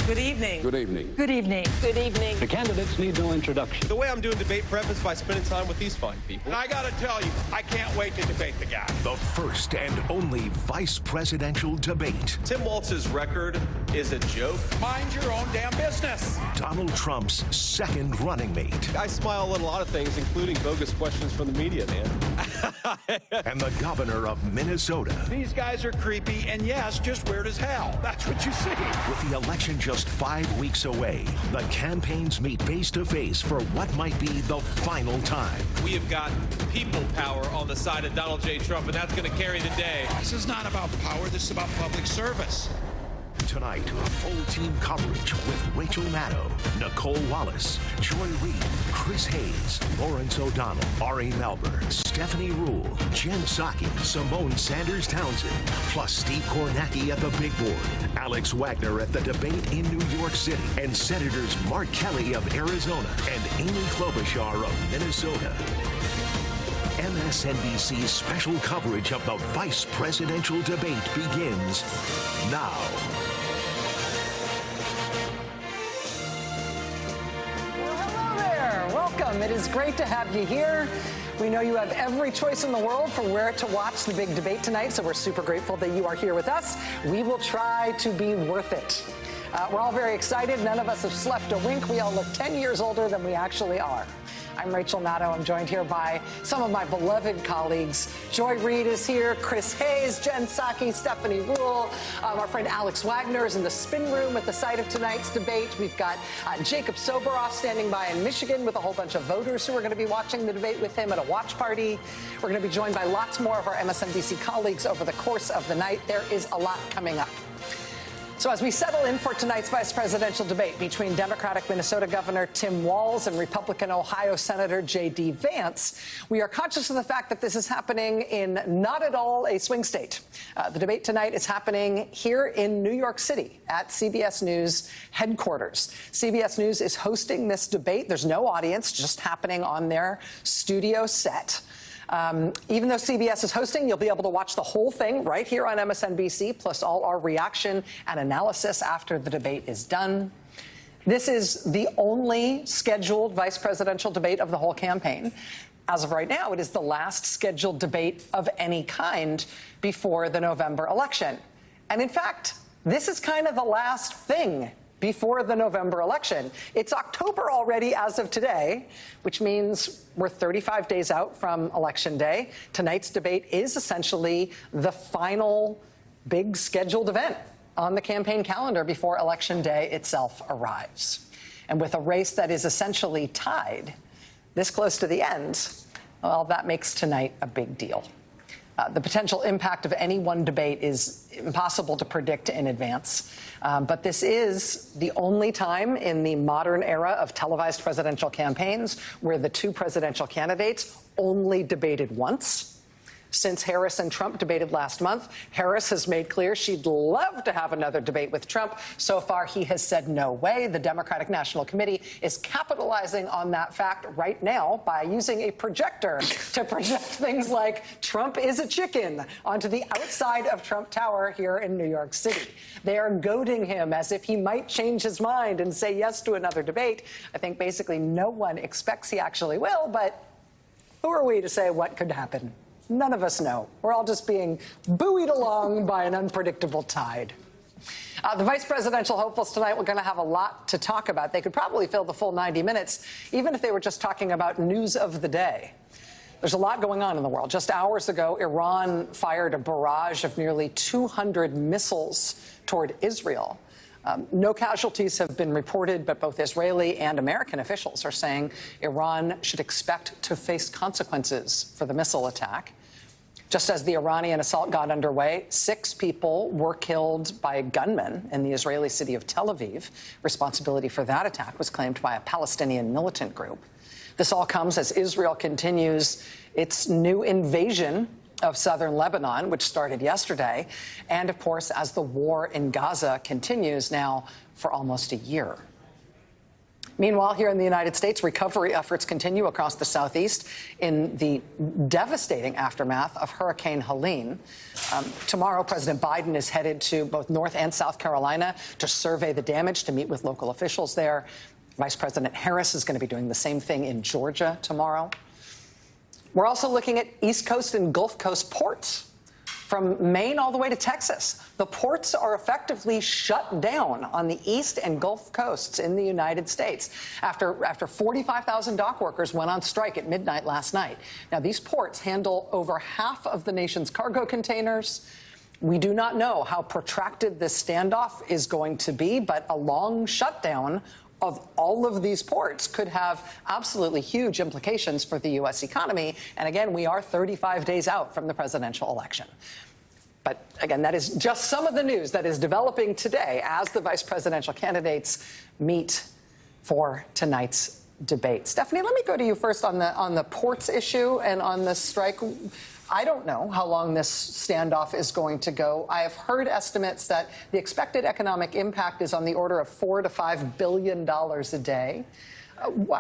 Good evening. Good evening. Good evening. Good evening. The candidates need no introduction. The way I'm doing debate prep is by spending time with these fine people. And I gotta tell you, I can't wait to debate the guy. The first and only vice presidential debate. Tim Walz's record is a joke. Mind your own damn business. Donald Trump's second running mate. I smile at a lot of things, including bogus questions from the media, man. And the governor of Minnesota. These guys are creepy and yes, just weird as hell. That's what you see. With the election just 5 weeks away, the campaigns meet face to face for what might be the final time. We have got people power on the side of Donald J. Trump, and that's going to carry the day. This is not about power, this is about public service. Tonight, full team coverage with Rachel Maddow, Nicole Wallace, Joy Reid, Chris Hayes, Lawrence O'Donnell, Ari Melber, Stephanie Rule, Jen Psaki, Simone Sanders Townsend, plus Steve Kornacki at the big board, Alex Wagner at the debate in New York City, and Senators Mark Kelly of Arizona and Amy Klobuchar of Minnesota. MSNBC's special coverage of the vice presidential debate begins now. Welcome. It is great to have you here. We know you have every choice in the world for where to watch the big debate tonight, so we're super grateful that you are here with us. We will try to be worth it. We're all very excited. None of us have slept a wink. We all look 10 years older than we actually are. I'm Rachel Maddow. I'm joined here by some of my beloved colleagues. Joy Reid is here, Chris Hayes, Jen Psaki, Stephanie Rule. Our friend Alex Wagner is in the spin room at the site of tonight's debate. We've got Jacob Soboroff standing by in Michigan with a whole bunch of voters who are going to be watching the debate with him at a watch party. We're going to be joined by lots more of our MSNBC colleagues over the course of the night. There is a lot coming up. So as we settle in for tonight's vice presidential debate between Democratic Minnesota Governor Tim Walz and Republican Ohio Senator J.D. Vance, we are conscious of the fact that this is happening in not at all a swing state. The debate tonight is happening here in New York City at CBS News headquarters. CBS News is hosting this debate. There's no audience, just happening on their studio set. Even though CBS is hosting, you'll be able to watch the whole thing right here on MSNBC, plus all our reaction and analysis after the debate is done. This is the only scheduled vice presidential debate of the whole campaign. As of right now, it is the last scheduled debate of any kind before the November election. And in fact, this is kind of the last thing before the November election. It's October already as of today, which means we're 35 days out from Election Day. Tonight's debate is essentially the final big scheduled event on the campaign calendar before Election Day itself arrives. And with a race that is essentially tied this close to the end, well, that makes tonight a big deal. The potential impact of any one debate is impossible to predict in advance. But this is the only time in the modern era of televised presidential campaigns where the two presidential candidates only debated once. Since Harris and Trump debated last month, Harris has made clear she'd love to have another debate with Trump. So far, he has said no way. The Democratic National Committee is capitalizing on that fact right now by using a projector to project things like Trump is a chicken onto the outside of Trump Tower here in New York City. They are goading him as if he might change his mind and say yes to another debate. I think basically no one expects he actually will, but who are we to say what could happen? None of us know. We're all just being buoyed along by an unpredictable tide. The vice presidential hopefuls tonight, we're going to have a lot to talk about. They could probably fill the full 90 minutes, even if they were just talking about news of the day. There's a lot going on in the world. Just hours ago, Iran fired a barrage of nearly 200 missiles toward Israel. No casualties have been reported, but both Israeli and American officials are saying Iran should expect to face consequences for the missile attack. Just as the Iranian assault got underway, 6 people were killed by gunmen in the Israeli city of Tel Aviv. Responsibility for that attack was claimed by a Palestinian militant group. This all comes as Israel continues its new invasion of southern Lebanon, which started yesterday, and, of course, as the war in Gaza continues now for almost a year. Meanwhile, here in the United States, recovery efforts continue across the Southeast in the devastating aftermath of Hurricane Helene. Tomorrow, President Biden is headed to both North and South Carolina to survey the damage, to meet with local officials there. Vice President Harris is going to be doing the same thing in Georgia tomorrow. We're also looking at East Coast and Gulf Coast ports. From Maine all the way to Texas, the ports are effectively shut down on the East and Gulf Coasts in the United States after 45,000 dock workers went on strike at midnight last night. Now, these ports handle over half of the nation's cargo containers. We do not know how protracted this standoff is going to be, but a long shutdown of all of these ports could have absolutely huge implications for the U.S. economy. And again, we are 35 days out from the presidential election. But again, that is just some of the news that is developing today as the vice presidential candidates meet for tonight's debate. Stephanie, let me go to you first on the ports issue and on the strike. I don't know how long this standoff is going to go. I have heard estimates that the expected economic impact is on the order of $4 to $5 billion a day.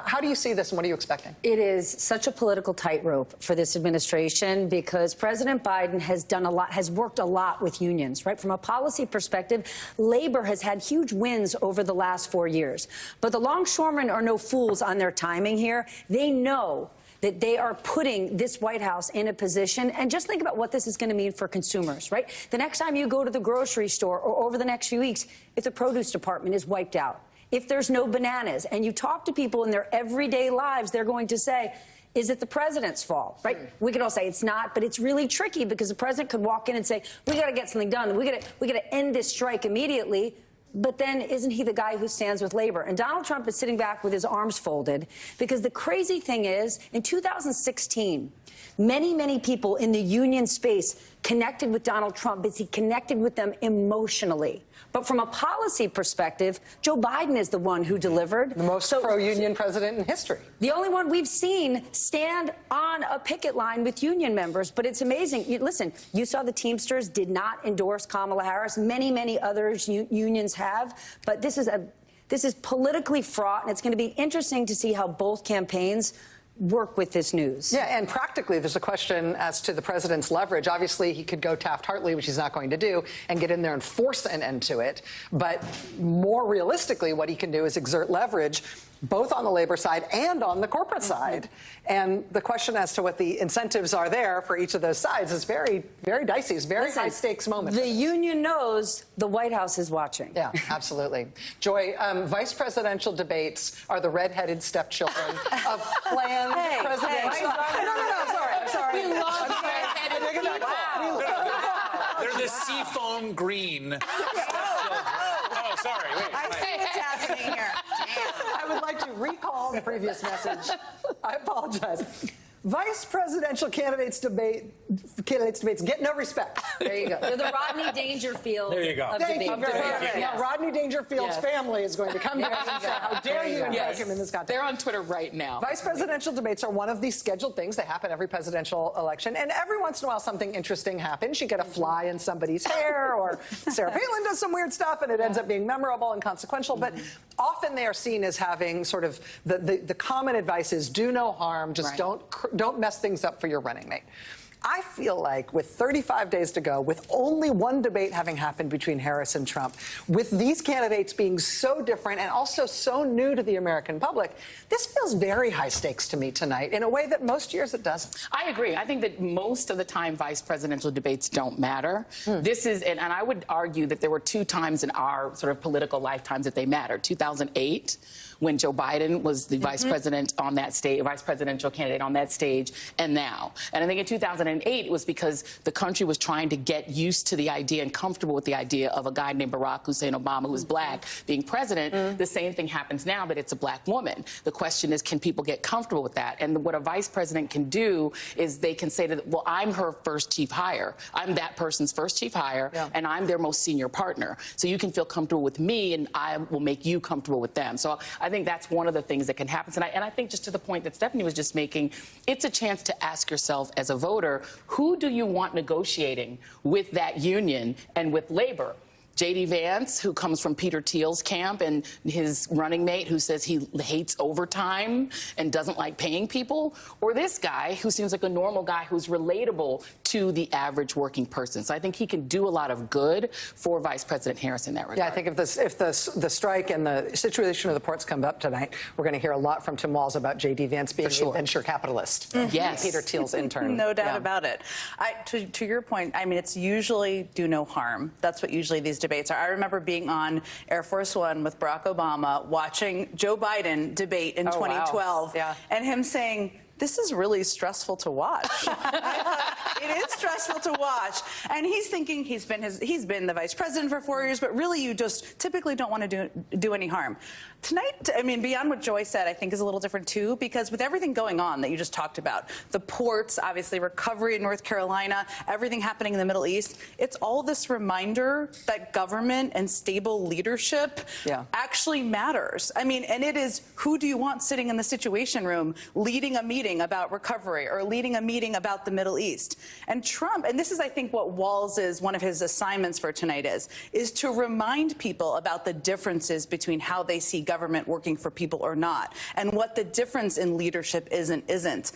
How do you see this, and what are you expecting? It is such a political tightrope for this administration because President Biden has done a lot, has worked a lot with unions, right? From a policy perspective, labor has had huge wins over the last 4 years. But the longshoremen are no fools on their timing here. They know that they are putting this White House in a position, and just think about what this is going to mean for consumers, right? The next time you go to the grocery store or over the next few weeks, if the produce department is wiped out, if there's no bananas, and you talk to people in their everyday lives, they're going to say, is it the president's fault, right? We could all say it's not, but it's really tricky because the president could walk in and say, we got to get something done. We got to end this strike immediately. But then isn't he the guy who stands with labor? And Donald Trump is sitting back with his arms folded because the crazy thing is, in 2016, many people in the union space connected with Donald Trump because he connected with them emotionally. But from a policy perspective, Joe Biden is the one who delivered. The most pro-union president in history. The only one we've seen stand on a picket line with union members. But it's amazing. Listen, you saw the Teamsters did not endorse Kamala Harris. Many others unions have. But this is politically fraught, and it's going to be interesting to see how both campaigns work with this news. Yeah, and practically, there's a question as to the president's leverage. Obviously, he could go Taft-Hartley, which he's not going to do, and get in there and force an end to it. But more realistically, what he can do is exert leverage both on the labor side and on the corporate side. And the question as to what the incentives are there for each of those sides is very dicey. It's very high-stakes moment. The union knows the White House is watching. Yeah, absolutely. Joy, vice presidential debates are the red-headed stepchildren of planned presidential... I'm sorry. We love red-headed people. They're the seafoam green. Oh, sorry. Wait. I see what's happening here. I would like to recall the previous message. I apologize. Vice presidential candidates debates get no respect. There you go. They're the Rodney Dangerfield There you go. of Thank debate. you very much. Now, Rodney Dangerfield's family is going to come here and say, how dare you invoke him in this contest. They're on Twitter right now. Vice presidential debates are one of these scheduled things that happen every presidential election. And every once in a while, something interesting happens. You get a fly in somebody's hair, or Sarah Palin does some weird stuff, and it ends up being memorable and consequential. But often they are seen as having sort of the common advice is do no harm, just don't mess things up for your running mate. I feel like with 35 days to go, with only one debate having happened between Harris and Trump, with these candidates being so different and also so new to the American public, this feels very high stakes to me tonight in a way that most years it doesn't. I agree. I think that most of the time vice presidential debates don't matter. This is, and I would argue that there were two times in our sort of political lifetimes that they mattered. 2008, when Joe Biden was the vice president on that stage, vice presidential candidate on that stage, and now. And I think in 2008, it was because the country was trying to get used to the idea and comfortable with the idea of a guy named Barack Hussein Obama, who was black, being president. The same thing happens now that it's a black woman. The question is, can people get comfortable with that? And what a vice president can do is they can say that, well, I'm her first chief hire. I'm that person's first chief hire, and I'm their most senior partner. So you can feel comfortable with me, and I will make you comfortable with them. So I think that's one of the things that can happen tonight. And I think just to the point that Stephanie was just making, it's a chance to ask yourself as a voter, who do you want negotiating with that union and with labor? J.D. Vance, who comes from Peter Thiel's camp, and his running mate who says he hates overtime and doesn't like paying people, or this guy who seems like a normal guy who's relatable to the average working person. So I think he can do a lot of good for Vice President Harris in that regard. Yeah, I think if the strike and the situation of the ports come up tonight, we're going to hear a lot from Tim Walz about J.D. Vance being a venture capitalist. Yes. Peter Thiel's intern. No doubt about it. To your point, I mean, it's usually do no harm. That's what usually these debates are. I remember being on Air Force One with Barack Obama, watching Joe Biden debate in 2012, and him saying, "This is really stressful to watch." It is stressful to watch. And he's thinking he's been the vice president for 4 years, but really you just typically don't want to do any harm. Tonight, I mean, beyond what Joy said, I think is a little different too, because with everything going on that you just talked about, the ports, obviously recovery in North Carolina, everything happening in the Middle East, it's all this reminder that government and stable leadership actually matters. I mean, and it is, who do you want sitting in the Situation Room leading a meeting about recovery or leading a meeting about the Middle East? And Trump, and this is, I think, what Walz's, one of his assignments for tonight is to remind people about the differences between how they see government working for people or not, and what the difference in leadership isn't.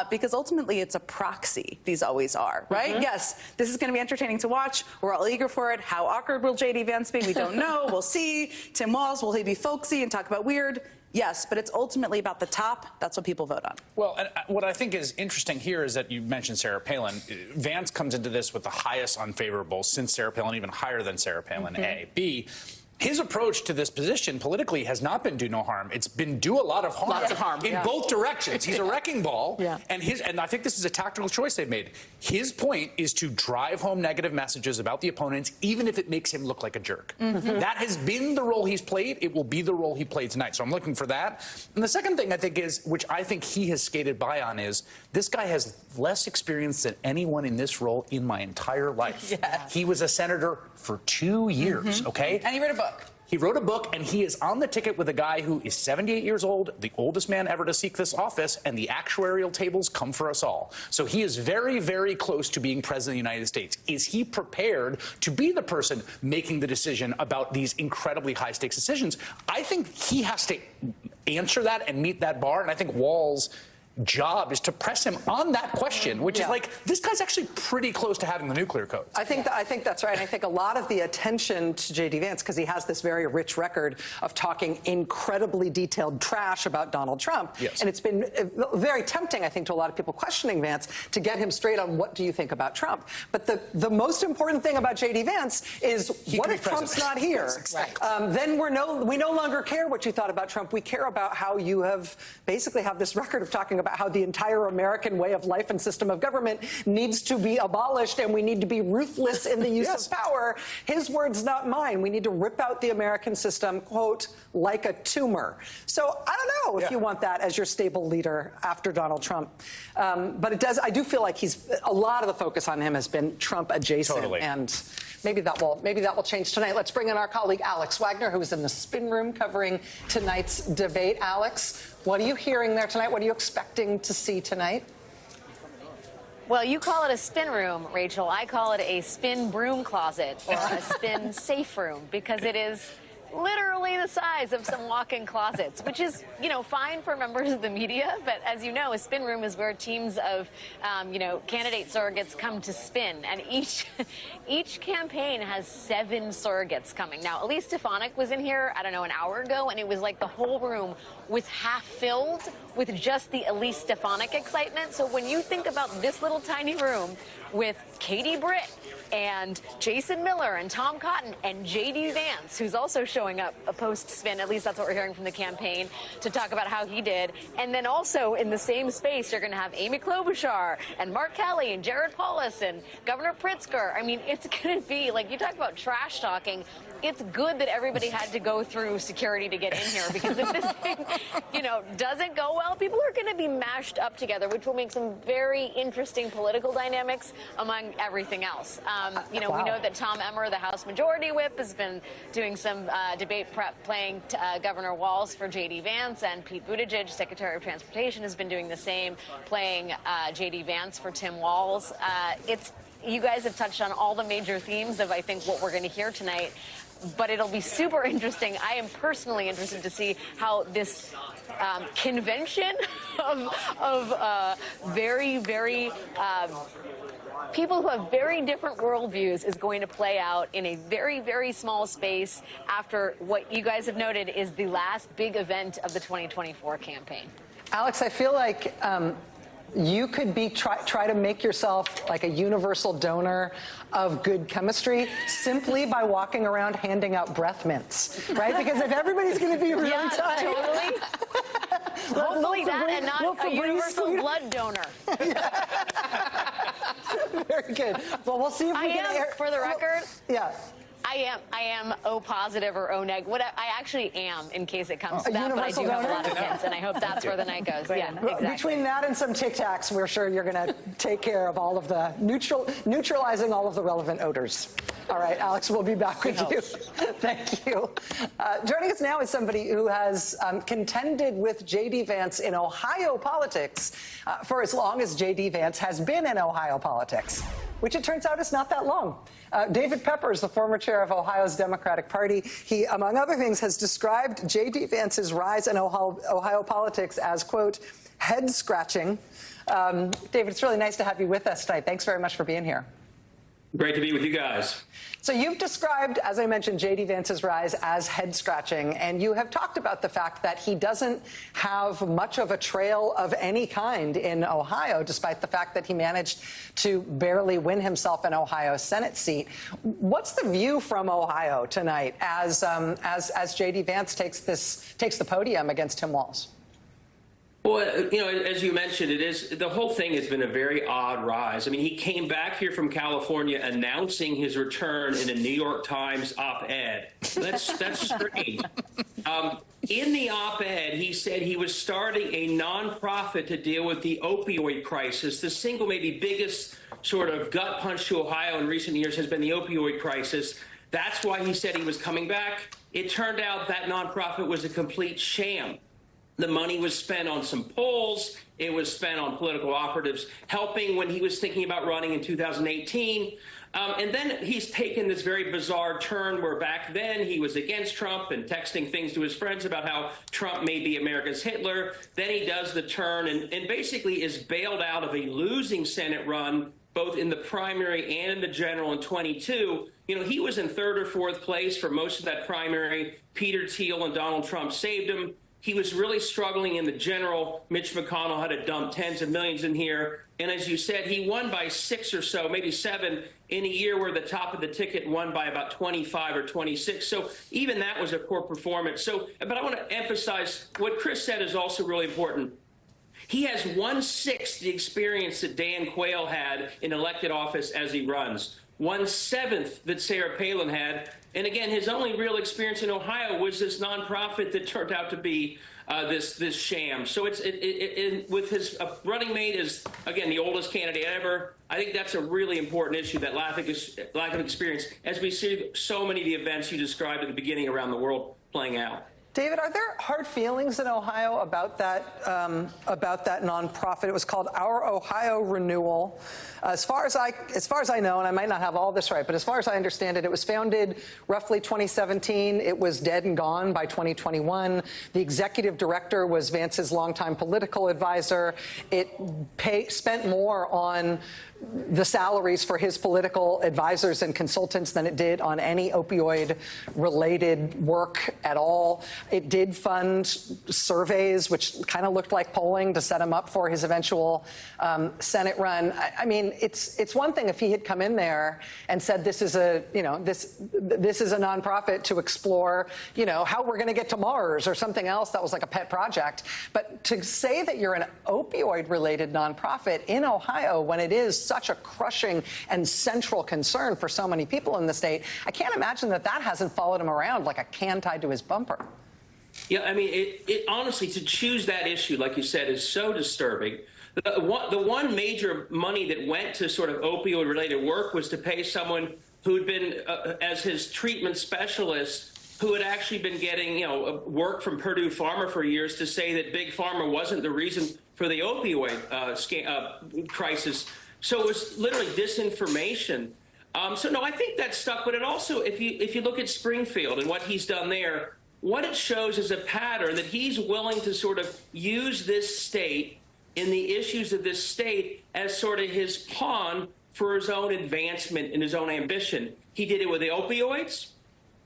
Because ultimately it's a proxy, these always are, right? Yes, this is going to be entertaining to watch. We're all eager for it. How awkward will J.D. Vance be? We don't know. We'll see. Tim Walz, will he be folksy and talk about weird? Yes, but it's ultimately about the top. That's what people vote on. Well, and what I think is interesting here is that you mentioned Sarah Palin. Vance comes into this with the highest unfavorables since Sarah Palin, even higher than Sarah Palin, A. B, his approach to this position politically has not been do no harm. It's been do a lot of harm. Lots of harm. In both directions. He's a wrecking ball. And I think this is a tactical choice they've made. His point is to drive home negative messages about the opponents, even if it makes him look like a jerk. That has been the role he's played. It will be the role he played tonight. So I'm looking for that. And the second thing I think is, which I think he has skated by on, is this guy has less experience than anyone in this role in my entire life. He was a senator for 2 years, okay? And he wrote a book. He wrote a book, and he is on the ticket with a guy who is 78 years old, the oldest man ever to seek this office, and the actuarial tables come for us all. So he is very, very close to being president of the United States. Is he prepared to be the person making the decision about these incredibly high-stakes decisions? I think he has to answer that and meet that bar, and I think Walz's job is to press him on that question, which is like, this guy's actually pretty close to having the nuclear codes. I think that's right. And I think a lot of the attention to J.D. Vance, because he has this very rich record of talking incredibly detailed trash about Donald Trump. And it's been very tempting, I think, to a lot of people questioning Vance to get him straight on what do you think about Trump. But the most important thing about J.D. Vance is, what if Trump's not here? Then we no longer care what you thought about Trump. We care about how you have basically have this record of talking about how the entire American way of life and system of government needs to be abolished, and we need to be ruthless in the use of power. His words, not mine. We need to rip out the American system, quote, like a tumor. So I don't know if you want that as your stable leader after Donald Trump. But it does. I do feel like a lot of the focus on him has been Trump adjacent, and maybe that will change tonight. Let's bring in our colleague Alex Wagner, who is in the spin room covering tonight's debate. Alex, what are you hearing there tonight? What are you expecting to see tonight? Well, you call it a spin room, Rachel. I call it a spin broom closet or a spin safe room, because it is literally the size of some walk-in closets, which is, fine for members of the media. But as you know, a spin room is where teams of, candidate surrogates come to spin. And each campaign has 7 surrogates coming. Now, Elise Stefanik was in here, I don't know, an hour ago, and it was like the whole room was half filled with just the Elise Stefanik excitement. So when you think about this little tiny room with Katie Britt and Jason Miller and Tom Cotton and J.D. Vance, who's also showing up a post-spin, at least that's what we're hearing from the campaign, to talk about how he did. And then also in the same space, you're going to have Amy Klobuchar and Mark Kelly and Jared Polis and Governor Pritzker. I mean, it's going to be, like, you talk about trash talking, it's good that everybody had to go through security to get in here, because if this thing, doesn't go well, people are going to be mashed up together, which will make some very interesting political dynamics among everything else. We know that Tom Emmer, the House Majority Whip, has been doing some debate prep, playing Governor Walz for J.D. Vance, and Pete Buttigieg, Secretary of Transportation, has been doing the same, playing J.D. Vance for Tim Walz. you guys have touched on all the major themes of, I think, what we're going to hear tonight. But it'll be super interesting. I am personally interested to see how this convention of very, very people who have very different worldviews is going to play out in a very, very small space after what you guys have noted is the last big event of the 2024 campaign. Alex, I feel like you could be try to make yourself like a universal donor of good chemistry simply by walking around handing out breath mints, right? Because if everybody's going to be really tight, totally. Hopefully that and not a universal blood donor. Very good. Well, we'll see if we can. For the record. Yeah. I am O positive or O negative. I actually am, in case it comes to that, but I do have a lot of hints, and I hope that's where the night goes. Yeah, exactly. Between that and some Tic Tacs, we're sure you're going to take care of all of the neutralizing all of the relevant odors. All right, Alex, we'll be back with you. Thank you. Joining us now is somebody who has contended with J.D. Vance in Ohio politics for as long as J.D. Vance has been in Ohio politics, which it turns out is not that long. David Peppers, the former chair of Ohio's Democratic Party, he, among other things, has described J.D. Vance's rise in Ohio politics as, quote, head-scratching. David, it's really nice to have you with us tonight. Thanks very much for being here. Great to be with you guys. So you've described, as I mentioned, J.D. Vance's rise as head-scratching, and you have talked about the fact that he doesn't have much of a trail of any kind in Ohio, despite the fact that he managed to barely win himself an Ohio Senate seat. What's the view from Ohio tonight as J.D. Vance takes the podium against Tim Walz? Well, you know, as you mentioned, the whole thing has been a very odd rise. I mean, he came back here from California announcing his return in a New York Times op-ed. That's strange. In the op-ed, he said he was starting a nonprofit to deal with the opioid crisis. The single, maybe biggest sort of gut punch to Ohio in recent years has been the opioid crisis. That's why he said he was coming back. It turned out that nonprofit was a complete sham. The money was spent on some polls. It was spent on political operatives helping when he was thinking about running in 2018. And then he's taken this very bizarre turn where back then he was against Trump and texting things to his friends about how Trump may be America's Hitler. Then he does the turn and basically is bailed out of a losing Senate run, both in the primary and in the general in 22. You know, he was in third or fourth place for most of that primary. Peter Thiel and Donald Trump saved him. He was really struggling in the general. Mitch McConnell had to dump tens of millions in here. And as you said, he won by 6 or so, maybe 7 in a year where the top of the ticket won by about 25 or 26. So even that was a poor performance. But I want to emphasize what Chris said is also really important. He has 1/6 the experience that Dan Quayle had in elected office as he runs, 1/7 that Sarah Palin had. And again, his only real experience in Ohio was this nonprofit that turned out to be this sham. So with his running mate is, again, the oldest candidate ever. I think that's a really important issue, that lack of experience, as we see so many of the events you described at the beginning around the world playing out. David, are there hard feelings in Ohio about that nonprofit? It was called Our Ohio Renewal. As far as I know, and I might not have all this right, but as far as I understand it, it was founded roughly 2017. It was dead and gone by 2021. The executive director was Vance's longtime political advisor. It spent more on the salaries for his political advisors and consultants than it did on any opioid-related work at all. It did fund surveys, which kind of looked like polling to set him up for his eventual Senate run. I mean, it's one thing if he had come in there and said this is a nonprofit to explore, how we're going to get to Mars or something else that was like a pet project. But to say that you're an opioid-related nonprofit in Ohio when it is such a crushing and central concern for so many people in the state, I can't imagine that hasn't followed him around like a can tied to his bumper. Yeah, I mean, it honestly, to choose that issue, like you said, is so disturbing. The one major money that went to sort of opioid-related work was to pay someone who'd been, as his treatment specialist, who had actually been getting, work from Purdue Pharma for years to say that Big Pharma wasn't the reason for the opioid crisis. So it was literally disinformation. So no, I think that stuck. But it also, if you look at Springfield and what he's done there, what it shows is a pattern that he's willing to sort of use this state in the issues of this state as sort of his pawn for his own advancement and his own ambition. He did it with the opioids.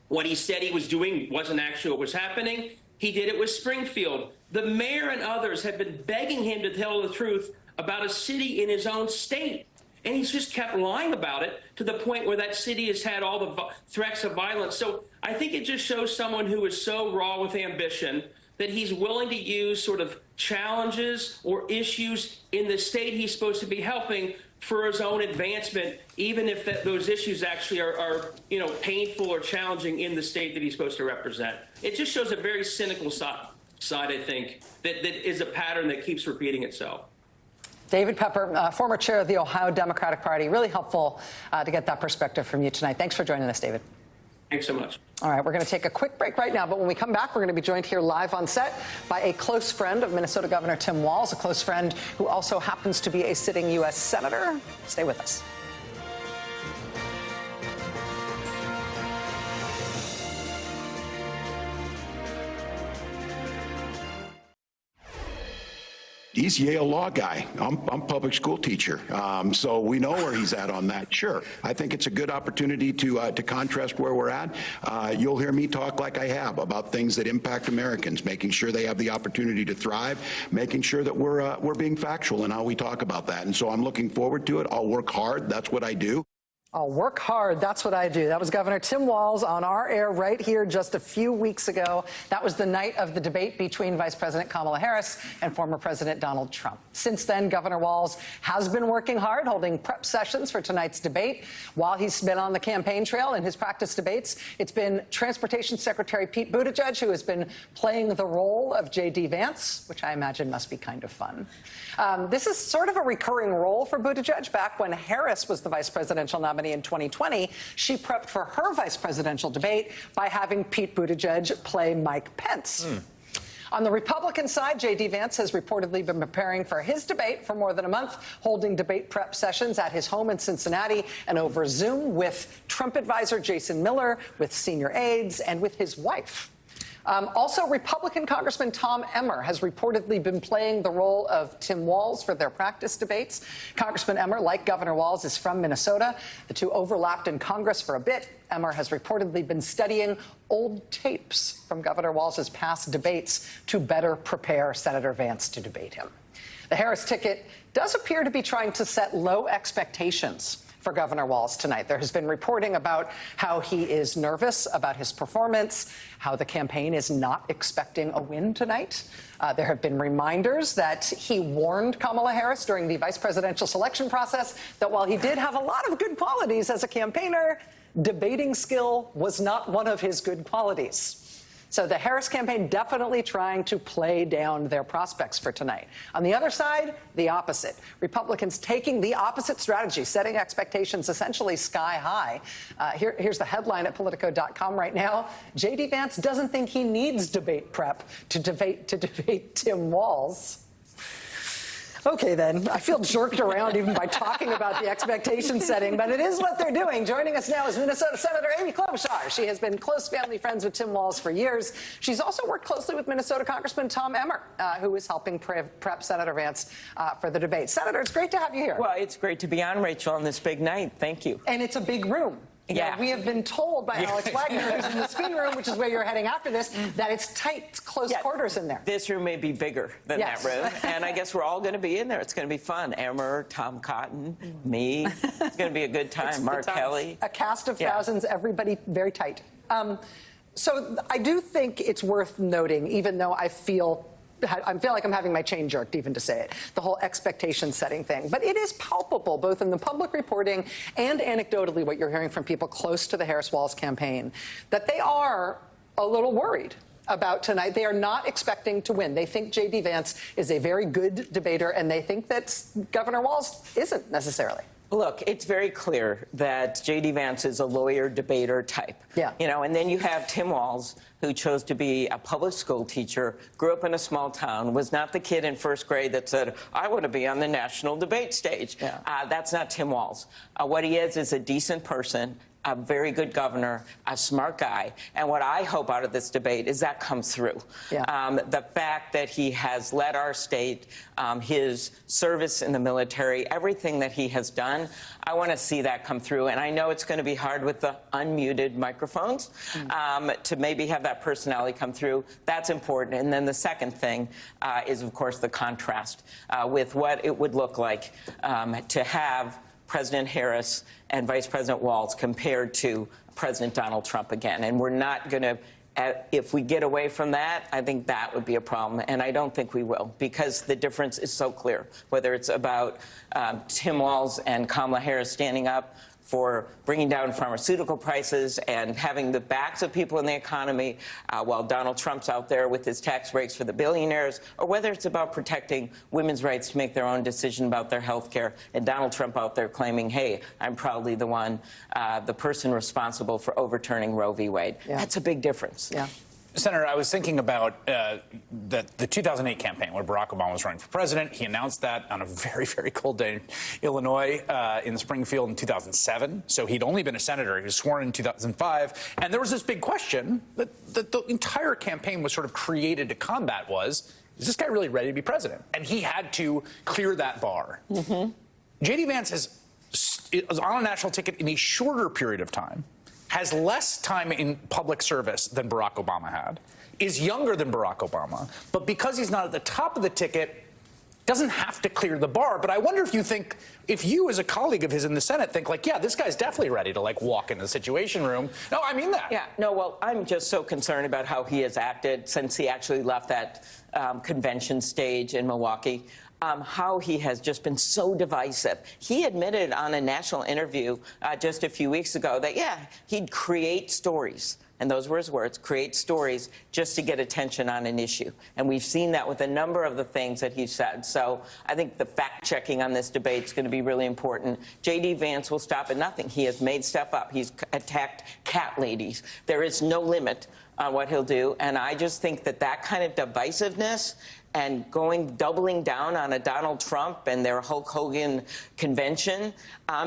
What he said he was doing wasn't actually what was happening. He did it with Springfield. The mayor and others have been begging him to tell the truth about a city in his own state. And he's just kept lying about it to the point where that city has had all the threats of violence. So I think it just shows someone who is so raw with ambition that he's willing to use sort of challenges or issues in the state he's supposed to be helping for his own advancement, even if those issues actually are painful or challenging in the state that he's supposed to represent. It just shows a very cynical side, I think, that is a pattern that keeps repeating itself. David Pepper, former chair of the Ohio Democratic Party. Really helpful to get that perspective from you tonight. Thanks for joining us, David. Thanks so much. All right, we're going to take a quick break right now, but when we come back, we're going to be joined here live on set by a close friend of Minnesota Governor Tim Walz, a close friend who also happens to be a sitting U.S. Senator. Stay with us. He's Yale law guy. I'm public school teacher, so we know where he's at on that. Sure, I think it's a good opportunity to contrast where we're at. You'll hear me talk like I have about things that impact Americans, making sure they have the opportunity to thrive, making sure that we're being factual in how we talk about that. And so I'm looking forward to it. I'll work hard. That's what I do. I'll work hard. That's what I do. That was Governor Tim Walz on our air right here just a few weeks ago. That was the night of the debate between Vice President Kamala Harris and former President Donald Trump. Since then, Governor Walz has been working hard, holding prep sessions for tonight's debate. While he's been on the campaign trail in his practice debates, it's been Transportation Secretary Pete Buttigieg who has been playing the role of J.D. Vance, which I imagine must be kind of fun. This is sort of a recurring role for Buttigieg. Back when Harris was the vice presidential nominee in 2020, she prepped for her vice presidential debate by having Pete Buttigieg play Mike Pence. On the Republican side, J.D. Vance has reportedly been preparing for his debate for more than a month, holding debate prep sessions at his home in Cincinnati and over Zoom with Trump advisor Jason Miller, with senior aides, and with his wife. Also, Republican Congressman Tom Emmer has reportedly been playing the role of Tim Walz for their practice debates. Congressman Emmer, like Governor Walz, is from Minnesota. The two overlapped in Congress for a bit. Emmer has reportedly been studying old tapes from Governor Walz's past debates to better prepare Senator Vance to debate him. The Harris ticket does appear to be trying to set low expectations for Governor Walz tonight. There has been reporting about how he is nervous about his performance, how the campaign is not expecting a win tonight. There have been reminders that he warned Kamala Harris during the vice presidential selection process that while he did have a lot of good qualities as a campaigner, debating skill was not one of his good qualities. So the Harris campaign definitely trying to play down their prospects for tonight. On the other side, the opposite. Republicans taking the opposite strategy, setting expectations essentially sky high. Here's the headline at Politico.com right now. J.D. Vance doesn't think he needs debate prep to debate Tim Walz. Okay, then. I feel jerked around even by talking about the expectation setting, but it is what they're doing. Joining us now is Minnesota Senator Amy Klobuchar. She has been close family friends with Tim Walz for years. She's also worked closely with Minnesota Congressman Tom Emmer, who is helping prep Senator Vance for the debate. Senator, it's great to have you here. Well, it's great to be on, Rachel, on this big night. Thank you. And it's a big room. Yeah. We have been told by Alex Wagner, who's in the spin room, which is where you're heading after this, that it's tight, it's close quarters in there. This room may be bigger than that room, and I guess we're all going to be in there. It's going to be fun. Emmer, Tom Cotton, me. It's going to be a good time. Mark Kelly. A cast of thousands, everybody very tight. So I do think it's worth noting, even though I feel like I'm having my chain jerked even to say it, the whole expectation setting thing. But it is palpable, both in the public reporting and anecdotally what you're hearing from people close to the Harris-Walz campaign, that they are a little worried about tonight. They are not expecting to win. They think J.D. Vance is a very good debater, and they think that Governor Walz isn't necessarily. Look, it's very clear that J.D. Vance is a lawyer, debater type. Yeah. You know, and then you have Tim Walz, who chose to be a public school teacher, grew up in a small town, was not the kid in first grade that said, I want to be on the national debate stage. Yeah. That's not Tim Walz. What he is a decent person, a very good governor, a smart guy. And what I hope out of this debate is that comes through. Yeah. The fact that he has led our state, his service in the military, everything that he has done, I want to see that come through. And I know it's going to be hard with the unmuted microphones to maybe have that personality come through. That's important. And then the second thing is, of course, the contrast with what it would look like to have President Harris and Vice President Walz compared to President Donald Trump again. And we're not going to, if we get away from that, I think that would be a problem. And I don't think we will, because the difference is so clear, whether it's about Tim Walz and Kamala Harris standing up for bringing down pharmaceutical prices and having the backs of people in the economy while Donald Trump's out there with his tax breaks for the billionaires, or whether it's about protecting women's rights to make their own decision about their health care, and Donald Trump out there claiming, hey, I'm proudly the one, the person responsible for overturning Roe v. Wade. Yeah. That's a big difference. Yeah. Senator, I was thinking about the 2008 campaign where Barack Obama was running for president. He announced that on a very, very cold day in Illinois in Springfield in 2007. So he'd only been a senator. He was sworn in 2005. And there was this big question that the entire campaign was sort of created to combat was, is this guy really ready to be president? And he had to clear that bar. Mm-hmm. J.D. Vance is on a national ticket in a shorter period of time, has less time in public service than Barack Obama had, is younger than Barack Obama, but because he's not at the top of the ticket, doesn't have to clear the bar. But I wonder if you think, if you as a colleague of his in the Senate think like, yeah, this guy's definitely ready to like walk into the Situation Room. No, I mean that. Yeah, no, well, I'm just so concerned about how he has acted since he actually left that convention stage in Milwaukee. How he has just been so divisive. He admitted on a national interview just a few weeks ago that, yeah, he'd create stories. And those were his words, create stories just to get attention on an issue. And we've seen that with a number of the things that he said. So I think the fact-checking on this debate is going to be really important. J.D. Vance will stop at nothing. He has made stuff up. He's attacked cat ladies. There is no limit on what he'll do. And I just think that that kind of divisiveness and doubling down on a Donald Trump and their Hulk Hogan convention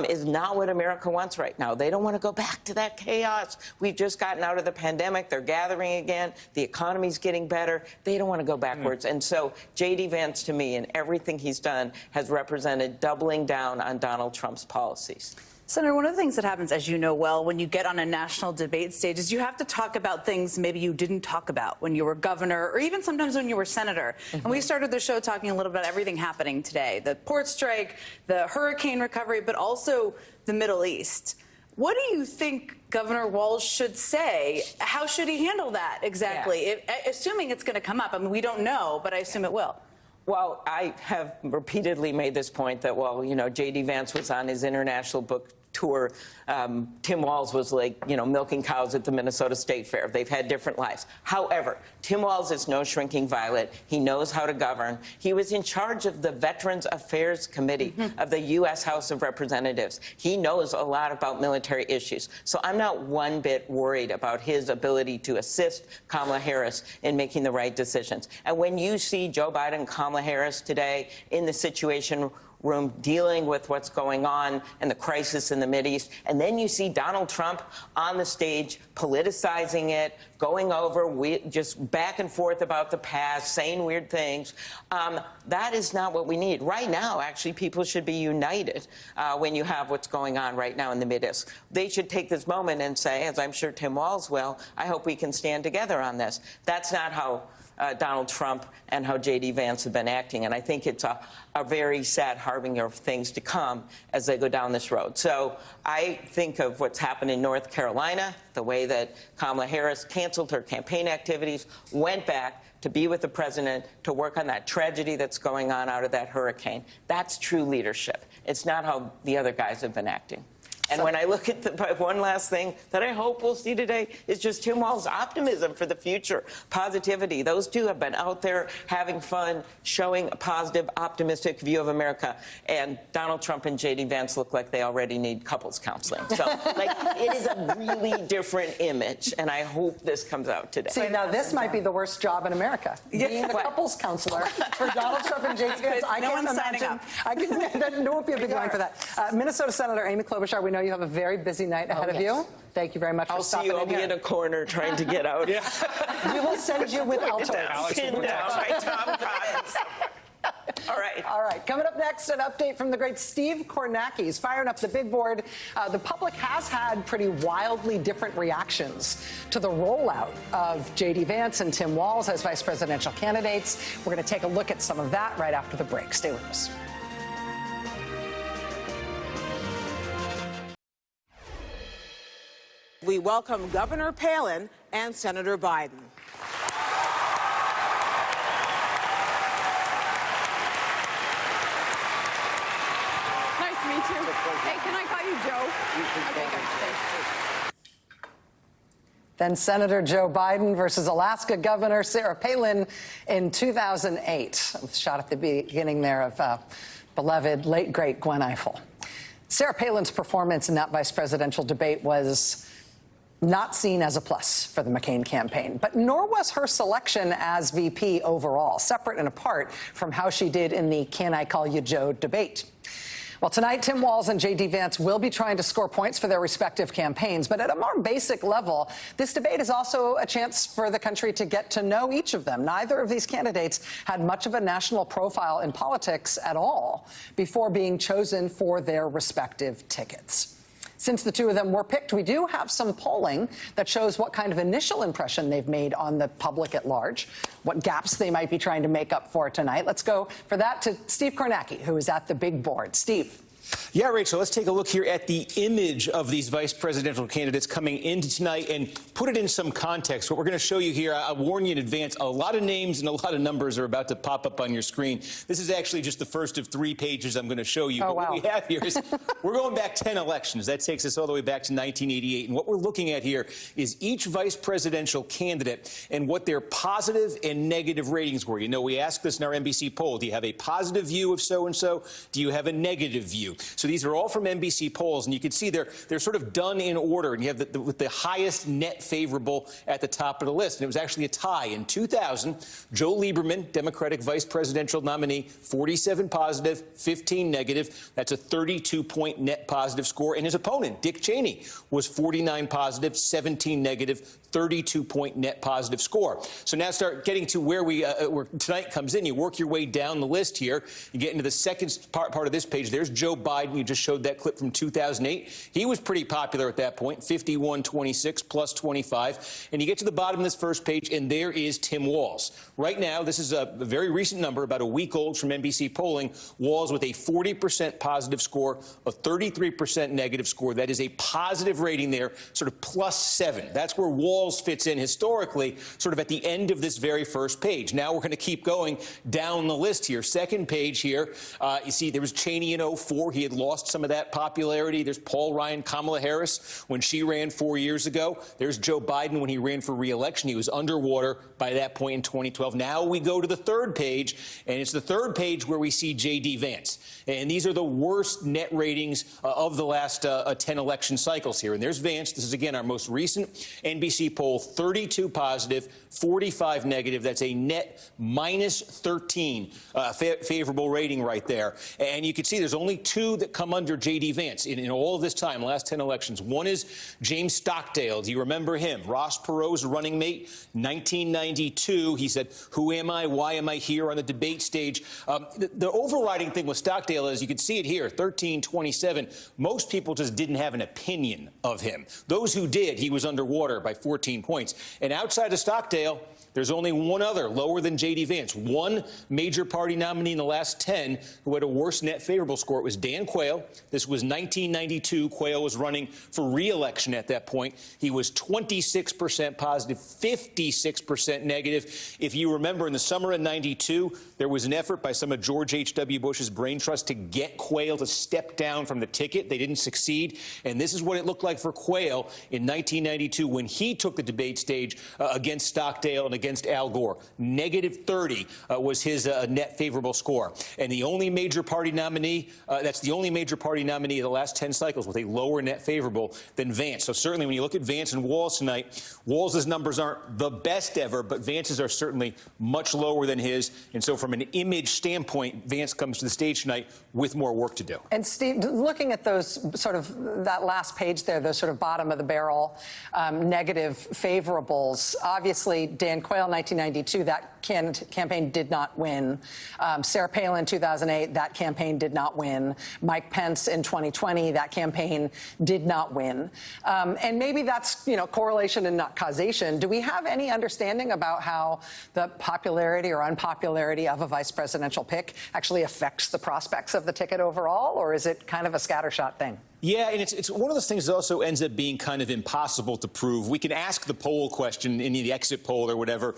is not what America wants right now. They don't want to go back to that chaos. We've just gotten out of the pandemic. They're gathering again. The economy's getting better. They don't want to go backwards. And so J.D. Vance, to me, and everything he's done, has represented doubling down on Donald Trump's policies. Senator, one of the things that happens, as you know well, when you get on a national debate stage is you have to talk about things maybe you didn't talk about when you were governor or even sometimes when you were senator. Mm-hmm. And we started the show talking a little bit about everything happening today, the port strike, the hurricane recovery, but also the Middle East. What do you think Governor Walz should say? How should he handle that exactly? Yeah. Assuming it's going to come up. I mean, we don't know, but I assume it will. Well, I have repeatedly made this point that, well, you know, J.D. Vance was on his international book tour. Tim Walz was like, you know, milking cows at the Minnesota State Fair. They've had different lives. However, Tim Walz is no shrinking violet. He knows how to govern. He was in charge of the Veterans Affairs Committee of the U.S. House of Representatives. He knows a lot about military issues. So I'm not one bit worried about his ability to assist Kamala Harris in making the right decisions. And when you see Joe Biden and Kamala Harris today in the Situation Room dealing with what's going on and the crisis in the Mideast, and then you see Donald Trump on the stage politicizing it, going over just back and forth about the past, saying weird things. That is not what we need. Right now, actually, people should be united when you have what's going on right now in the Mideast. They should take this moment and say, as I'm sure Tim Walz will, I hope we can stand together on this. That's not how Donald Trump and how J.D. Vance have been acting. And I think it's a very sad harbinger of things to come as they go down this road. So I think of what's happened in North Carolina, the way that Kamala Harris canceled her campaign activities, went back to be with the president to work on that tragedy that's going on out of that hurricane. That's true leadership. It's not how the other guys have been acting. And when I look at one last thing that I hope we'll see today is just Tim Walz' optimism for the future, positivity. Those two have been out there having fun, showing a positive, optimistic view of America. And Donald Trump and J.D. Vance look like they already need couples counseling. So, like, it is a really different image, and I hope this comes out today. See, now this might be the worst job in America, being a couples counselor for Donald Trump and J.D. Vance. I no can't one's signing imagine. up. I can. There won't be a big line for that. Minnesota Senator Amy Klobuchar, we know you have a very busy night ahead of you. Thank you very much for stopping in here. I'll see you. I'll be in a corner trying to get out. We will send you with Altoids. Pinned down by Tom Cotton. All right. All right. Coming up next, an update from the great Steve Kornacki. He's firing up the big board. The public has had pretty wildly different reactions to the rollout of J.D. Vance and Tim Walz as vice presidential candidates. We're going to take a look at some of that right after the break. Stay with us. We welcome Governor Palin and Senator Biden. Nice to meet you. Hey, can I call you Joe? Okay, good. Thanks. Then Senator Joe Biden versus Alaska Governor Sarah Palin in 2008. A shot at the beginning there of beloved late, great Gwen Ifill. Sarah Palin's performance in that vice presidential debate was not seen as a plus for the McCain campaign, but nor was her selection as VP overall, separate and apart from how she did in the Can I Call You Joe debate. Well, tonight, Tim Walz and J.D. Vance will be trying to score points for their respective campaigns. But at a more basic level, this debate is also a chance for the country to get to know each of them. Neither of these candidates had much of a national profile in politics at all before being chosen for their respective tickets. Since the two of them were picked, we do have some polling that shows what kind of initial impression they've made on the public at large, what gaps they might be trying to make up for tonight. Let's go for that to Steve Kornacki, who is at the big board. Steve. Yeah, Rachel, let's take a look here at the image of these vice presidential candidates coming into tonight and put it in some context. What we're going to show you here, I warn you in advance, a lot of names and a lot of numbers are about to pop up on your screen. This is actually just the first of 3 pages I'm going to show you. Oh, but wow. What we have here is we're going back 10 elections. That takes us all the way back to 1988. And what we're looking at here is each vice presidential candidate and what their positive and negative ratings were. You know, we asked this in our NBC poll. Do you have a positive view of so-and-so? Do you have a negative view? So these are all from NBC polls, and you can see they're sort of done in order, and you have with the highest net favorable at the top of the list. And it was actually a tie. In 2000, Joe Lieberman, Democratic vice presidential nominee, 47 positive, 15 negative. That's a 32-point net positive score. And his opponent, Dick Cheney, was 49 positive, 17 negative, 32-point net positive score. So now start getting to where where tonight comes in. You work your way down the list here. You get into the second part of this page. There's Joe Biden. You just showed that clip from 2008. He was pretty popular at that point, 51-26 plus 25. And you get to the bottom of this first page, and there is Tim Walz. Right now, this is a very recent number, about a week old from NBC polling. Walz with a 40% positive score, a 33% negative score. That is a positive rating there, sort of +7. That's where Walz fits in historically, sort of at the end of this very first page. Now we're going to keep going down the list here. Second page here, you see there was Cheney in 04. He had lost some of that popularity. There's Paul Ryan, Kamala Harris when she ran 4 years ago. There's Joe Biden when he ran for re-election. He was underwater by that point in 2012. Now we go to the third page, and it's the third page where we see J.D. Vance. And these are the worst net ratings of the last 10 election cycles here. And there's Vance. This is, again, our most recent NBC poll, 32 positive, 45 negative. That's a net -13 favorable rating right there. And you can see there's only 2 that come under J.D. Vance in all of this time, last 10 elections. One is James Stockdale. Do you remember him? Ross Perot's running mate, 1992. He said, "Who am I? Why am I here?" on the debate stage. The overriding thing with Stockdale is, you can see it here, 13-27. Most people just didn't have an opinion of him. Those who did, he was underwater by 14 points. And outside of Stockdale, there's only one other lower than J.D. Vance. One major party nominee in the last 10 who had a worse net favorable score. It was Dan Quayle. Quayle. This was 1992. Quayle was running for re-election at that point. He was 26% positive, 56% negative. If you remember, in the summer of '92, there was an effort by some of George H.W. Bush's brain trust to get Quayle to step down from the ticket. They didn't succeed. And this is what it looked like for Quayle in 1992 when he took the debate stage against Stockdale and against Al Gore. -30 was his net favorable score. And the only major party nominee, that's the only major party nominee of the last 10 cycles with a lower net favorable than Vance. So certainly when you look at Vance and Walz tonight, Walz's numbers aren't the best ever, but Vance's are certainly much lower than his. And so from an image standpoint, Vance comes to the stage tonight with more work to do. And Steve, looking at those sort of that last page there, those sort of bottom of the barrel negative favorables, obviously Dan Quayle, 1992, that campaign did not win. Sarah Palin, 2008, that campaign did not win. Mike Pence in 2020, that campaign did not win. And maybe that's, correlation and not causation. Do we have any understanding about how the popularity or unpopularity of a vice presidential pick actually affects the prospects of the ticket overall, or is it kind of a scattershot thing? Yeah, and it's one of those things that also ends up being kind of impossible to prove. We can ask the poll question in the exit poll or whatever,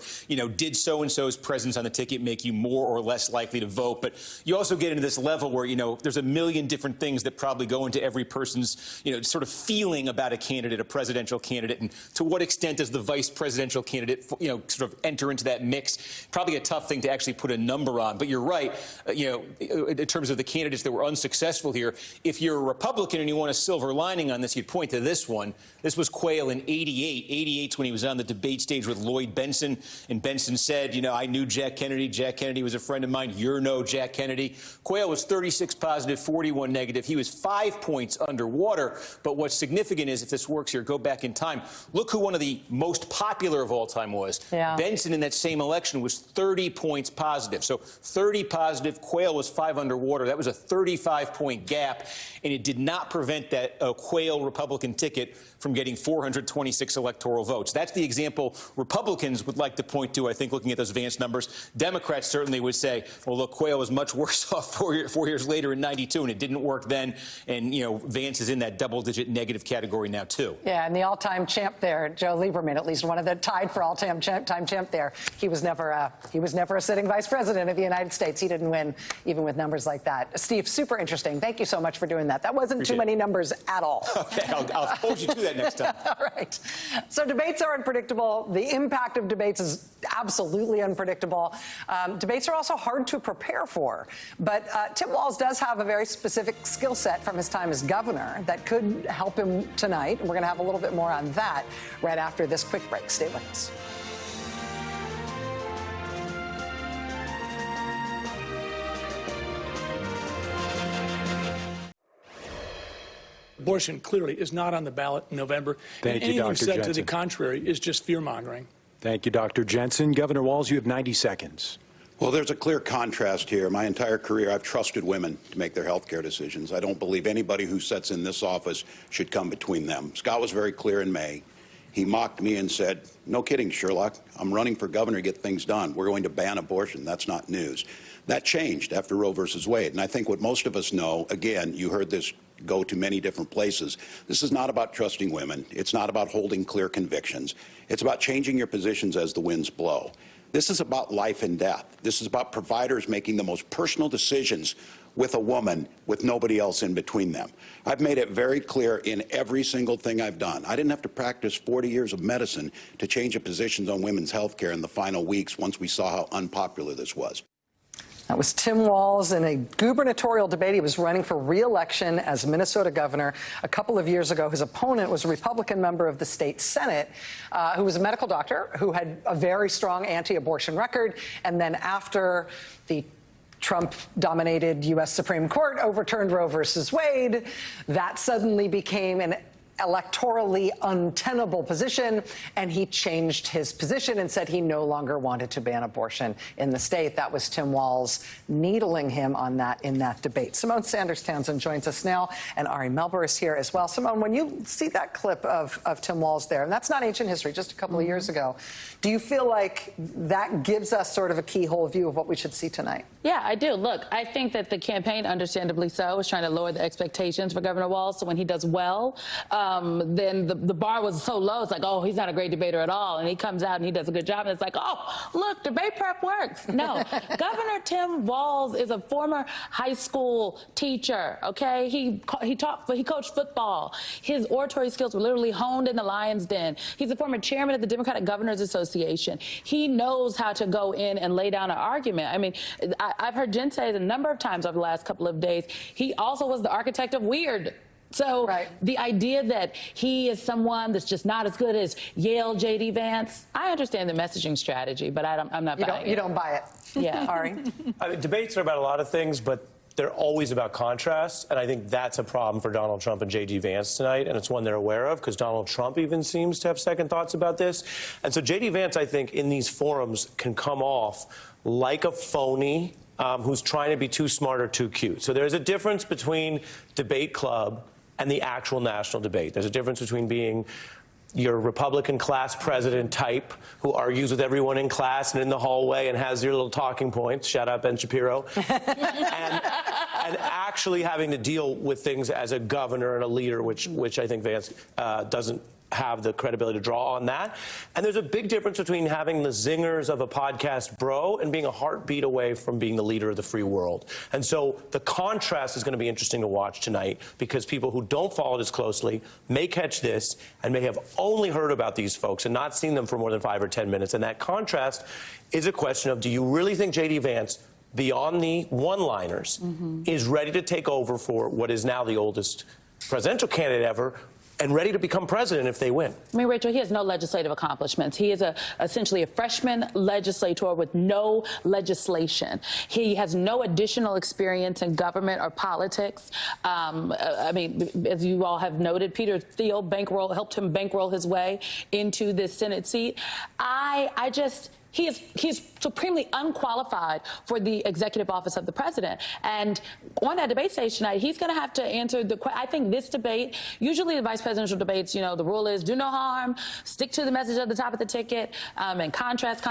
did so-and-so's presence on the ticket make you more or less likely to vote? But you also get into this level where, there's a million different things that probably go into every person's, sort of feeling about a candidate, a presidential candidate. And to what extent does the vice presidential candidate, sort of enter into that mix? Probably a tough thing to actually put a number on. But you're right, in terms of the candidates that were unsuccessful here, if you're a Republican and you want a silver lining on this, you'd point to this one. This was Quayle in '88. '88's when he was on the debate stage with Lloyd Benson, and Benson said, I knew Jack Kennedy. Jack Kennedy was a friend of mine. You're no Jack Kennedy. Quayle was 36 positive, 41 negative. He was 5 points underwater. But what's significant is, if this works here, go back in time. Look who one of the most popular of all time was. Yeah. Benson in that same election was 30 points positive. So 30 positive. Quayle was 5 underwater. That was a 35-point gap, and it did not prevent that Quayle Republican ticket from getting 426 electoral votes. That's the example Republicans would like to point to, I think, looking at those Vance numbers. Democrats certainly would say, well, look, Quayle was much worse off four years later in '92, and it didn't work then. And, Vance is in that double-digit negative category now, too. Yeah, and the all-time champ there, Joe Lieberman, at least one of the tied for all-time champ there, he was never a sitting vice president of the United States. He didn't win, even with numbers like that. Steve, super interesting. Thank you so much for doing that. That wasn't too many numbers at all. Okay, I'll hold you to that next time. All right. So debates are unpredictable. The impact of debates is absolutely unpredictable. Debates are also hard to prepare for. But Tim Walz does have a very specific skill set from his time as governor that could help him tonight. We're going to have a little bit more on that right after this quick break. Stay with us. Abortion clearly is not on the ballot in November. Thank you, Dr. Anything said Jensen. to the contrary is just fear-mongering. Thank you, Dr. Jensen. Governor Walz, you have 90 seconds. Well, there's a clear contrast here. My entire career, I've trusted women to make their health care decisions. I don't believe anybody who sits in this office should come between them. Scott was very clear in May. He mocked me and said, no kidding, Sherlock, I'm running for governor to get things done. We're going to ban abortion. That's not news. That changed after Roe versus Wade. And I think what most of us know, again, you heard this go to many different places. This is not about trusting women. It's not about holding clear convictions. It's about changing your positions as the winds blow. This is about life and death. This is about providers making the most personal decisions with a woman with nobody else in between them. I've made it very clear in every single thing I've done. I didn't have to practice 40 years of medicine to change the positions on women's health care in the final weeks once we saw how unpopular this was. That was Tim Walz in a gubernatorial debate. He was running for re-election as Minnesota governor. A couple of years ago, his opponent was a Republican member of the state Senate who was a medical doctor who had a very strong anti-abortion record. And then after the Trump-dominated U.S. Supreme Court overturned Roe versus Wade, that suddenly became an electorally untenable position, and he changed his position and said he no longer wanted to ban abortion in the state. That was Tim Walz needling him on that in that debate. Simone Sanders Townsend joins us now, and Ari Melber is here as well. Simone, when you see that clip of Tim Walz there, and that's not ancient history, just a couple of years ago, do you feel like that gives us sort of a keyhole view of what we should see tonight? Yeah, I do. Look, I think that the campaign, understandably so, is trying to lower the expectations for Governor Walz. So when he does well, then the bar was so low, it's like, oh, he's not a great debater at all. And he comes out and he does a good job, and it's like, oh, look, debate prep works. No, Governor Tim Walz is a former high school teacher, okay? He coached football. His oratory skills were literally honed in the Lion's Den. He's a former chairman of the Democratic Governors Association. He knows how to go in and lay down an argument. I mean, I've heard Jen say it a number of times over the last couple of days. He also was the architect of weird. So the idea that he is someone that's just not as good as Yale J.D. Vance, I understand the messaging strategy, but I'm not buying it. You don't buy it. Yeah. Ari? I mean, debates are about a lot of things, but they're always about contrast, and I think that's a problem for Donald Trump and J.D. Vance tonight, and it's one they're aware of, because Donald Trump even seems to have second thoughts about this. And so J.D. Vance, I think, in these forums can come off like a phony who's trying to be too smart or too cute. So there's a difference between debate club and the actual national debate. There's a difference between being your Republican class president type who argues with everyone in class and in the hallway and has your little talking points, shout out Ben Shapiro, and actually having to deal with things as a governor and a leader, which I think Vance doesn't have the credibility to draw on that. And there's a big difference between having the zingers of a podcast bro and being a heartbeat away from being the leader of the free world. And so the contrast is going to be interesting to watch tonight, because people who don't follow it as closely may catch this and may have only heard about these folks and not seen them for more than 5 or 10 minutes. And that contrast is a question of, do you really think J.D. Vance, beyond the one-liners, is ready to take over for what is now the oldest presidential candidate ever, and ready to become president if they win? I mean, Rachel, he has no legislative accomplishments. He is essentially a freshman legislator with no legislation. He has no additional experience in government or politics. I mean, as you all have noted, Peter Thiel helped him bankroll his way into this Senate seat. He's supremely unqualified for the executive office of the president. And on that debate stage tonight, he's going to have to answer I think this debate, usually the vice presidential debates, the rule is do no harm, stick to the message at the top of the ticket, and contrast,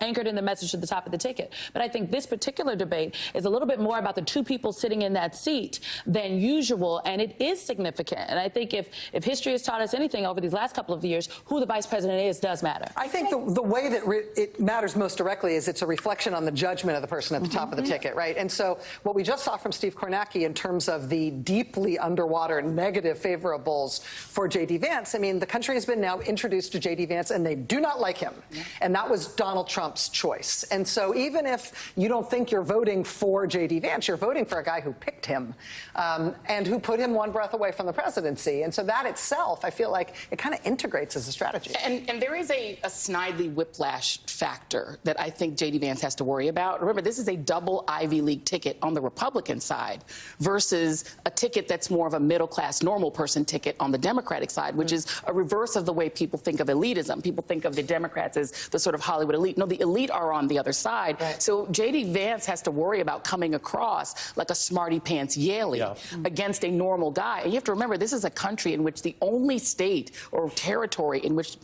anchored in the message at the top of the ticket. But I think this particular debate is a little bit more about the two people sitting in that seat than usual, and it is significant. And I think if history has taught us anything over these last couple of years, who the vice president is does matter. I think the way that it matters most directly is it's a reflection on the judgment of the person at the top of the ticket, right? And so what we just saw from Steve Kornacki in terms of the deeply underwater negative favorables for J.D. Vance, I mean, the country has been now introduced to J.D. Vance, and they do not like him. And that was Donald Trump's choice. And so even if you don't think you're voting for J.D. Vance, you're voting for a guy who picked him and who put him one breath away from the presidency. And so that itself, I feel like it kind of integrates as a strategy. And there is a snidely whiplash factor that I think J.D. Vance has to worry about. Remember, this is a double Ivy League ticket on the Republican side versus a ticket that's more of a middle-class, normal person ticket on the Democratic side, which is a reverse of the way people think of elitism. People think of the Democrats as the sort of Hollywood elite. No, the elite are on the other side. Right. So J.D. Vance has to worry about coming across like a smarty-pants Yaley against a normal guy. And you have to remember, this is a country in which the only state or territory in which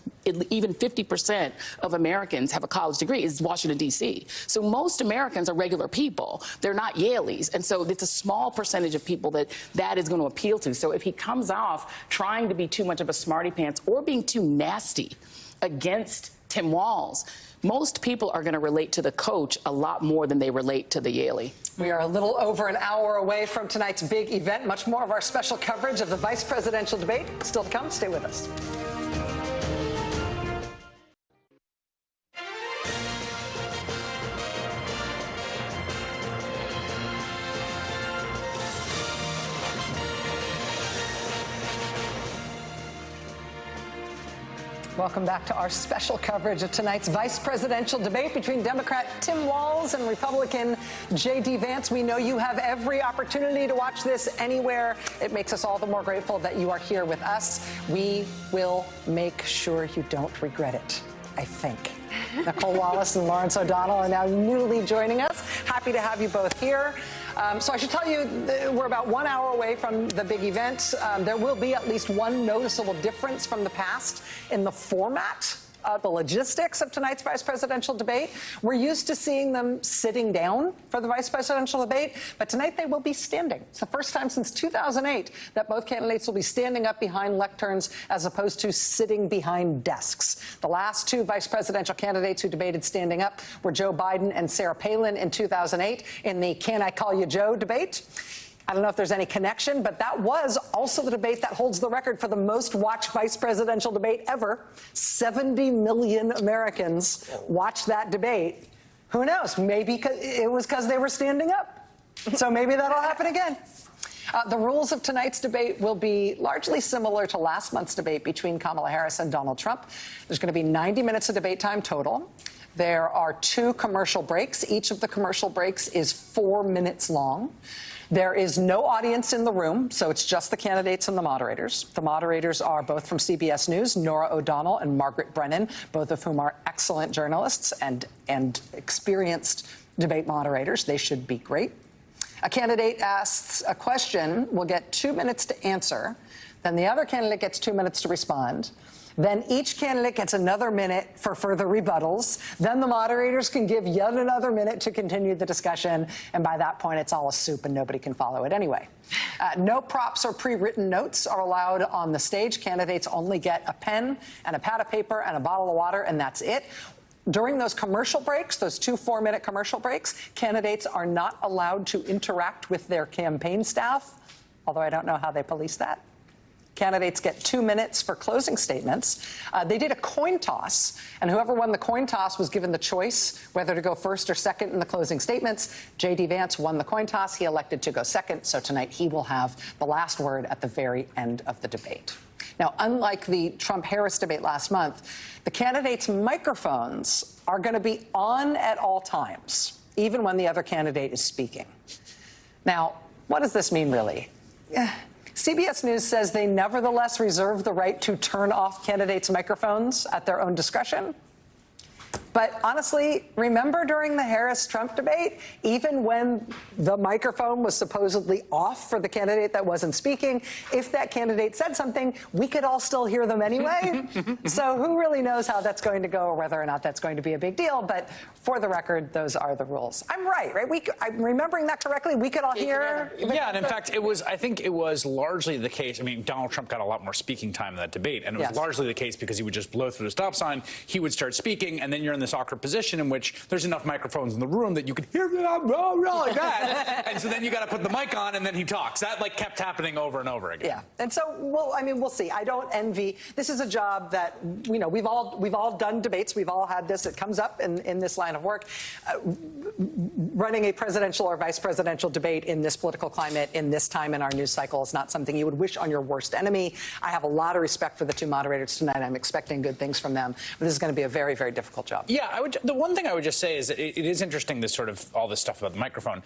even 50% of Americans have a college degree is Washington, D.C. So most Americans are regular people. They're not Yaleys. And so it's a small percentage of people that is going to appeal to. So if he comes off trying to be too much of a smarty pants or being too nasty against Tim Walz, most people are going to relate to the coach a lot more than they relate to the Yaley. We are a little over an hour away from tonight's big event. Much more of our special coverage of the vice presidential debate still to come. Stay with us. Welcome back to our special coverage of tonight's vice presidential debate between Democrat Tim Walz and Republican J.D. Vance. We know you have every opportunity to watch this anywhere. It makes us all the more grateful that you are here with us. We will make sure you don't regret it, I think. Nicole Wallace and Lawrence O'Donnell are now newly joining us. Happy to have you both here. So I should tell you, we're about 1 hour away from the big event. There will be at least one noticeable difference from the past in the format, the logistics of tonight's vice presidential debate. We're used to seeing them sitting down for the vice presidential debate, but tonight they will be standing. It's the first time since 2008 that both candidates will be standing up behind lecterns as opposed to sitting behind desks. The last two vice presidential candidates who debated standing up were Joe Biden and Sarah Palin in 2008 in the Can I Call You Joe debate. I don't know if there's any connection, but that was also the debate that holds the record for the most watched vice presidential debate ever. 70 million Americans watched that debate. Who knows? Maybe it was because they were standing up. So maybe that'll happen again. The rules of tonight's debate will be largely similar to last month's debate between Kamala Harris and Donald Trump. There's going to be 90 minutes of debate time total. There are 2 commercial breaks. Each of the commercial breaks is 4 minutes long. There is no audience in the room, so it's just the candidates and the moderators. The moderators are both from CBS News, Norah O'Donnell and Margaret Brennan, both of whom are excellent journalists and experienced debate moderators. They should be great. A candidate asks a question, will get 2 minutes to answer. Then the other candidate gets 2 minutes to respond. Then each candidate gets another minute for further rebuttals. Then the moderators can give yet another minute to continue the discussion. And by that point, it's all a soup and nobody can follow it anyway. No props or pre-written notes are allowed on the stage. Candidates only get a pen and a pad of paper and a bottle of water, and that's it. During those commercial breaks, those 2 4-minute commercial breaks, candidates are not allowed to interact with their campaign staff, although I don't know how they police that. Candidates get 2 minutes for closing statements. They did a coin toss, and whoever won the coin toss was given the choice whether to go first or second in the closing statements. J.D. Vance won the coin toss. He elected to go second, so tonight he will have the last word at the very end of the debate. Now, unlike the Trump-Harris debate last month, the candidates' microphones are going to be on at all times, even when the other candidate is speaking. Now, what does this mean, really? CBS News says they nevertheless reserve the right to turn off candidates' microphones at their own discretion. But honestly, remember during the Harris-Trump debate, even when the microphone was supposedly off for the candidate that wasn't speaking, if that candidate said something, we could all still hear them anyway. So who really knows how that's going to go or whether or not that's going to be a big deal. But for the record, those are the rules. I'm right? I'm remembering that correctly? We could all hear? Yeah, and in fact, I think it was largely the case. I mean, Donald Trump got a lot more speaking time in that debate, and it was largely the case because he would just blow through the stop sign, he would start speaking, and then you're in this awkward position in which there's enough microphones in the room that you can hear like that. And so then you got to put the mic on and then he talks. That kept happening over and over again. Yeah. And so, we'll see. I don't envy. This is a job that, we've all done debates. We've all had this. It comes up in this line of work. Running a presidential or vice presidential debate in this political climate, in this time in our news cycle, is not something you would wish on your worst enemy. I have a lot of respect for the 2 moderators tonight. I'm expecting good things from them. But this is going to be a very, very difficult job. Yeah, the one thing I would just say is that it is interesting, this sort of all this stuff about the microphone.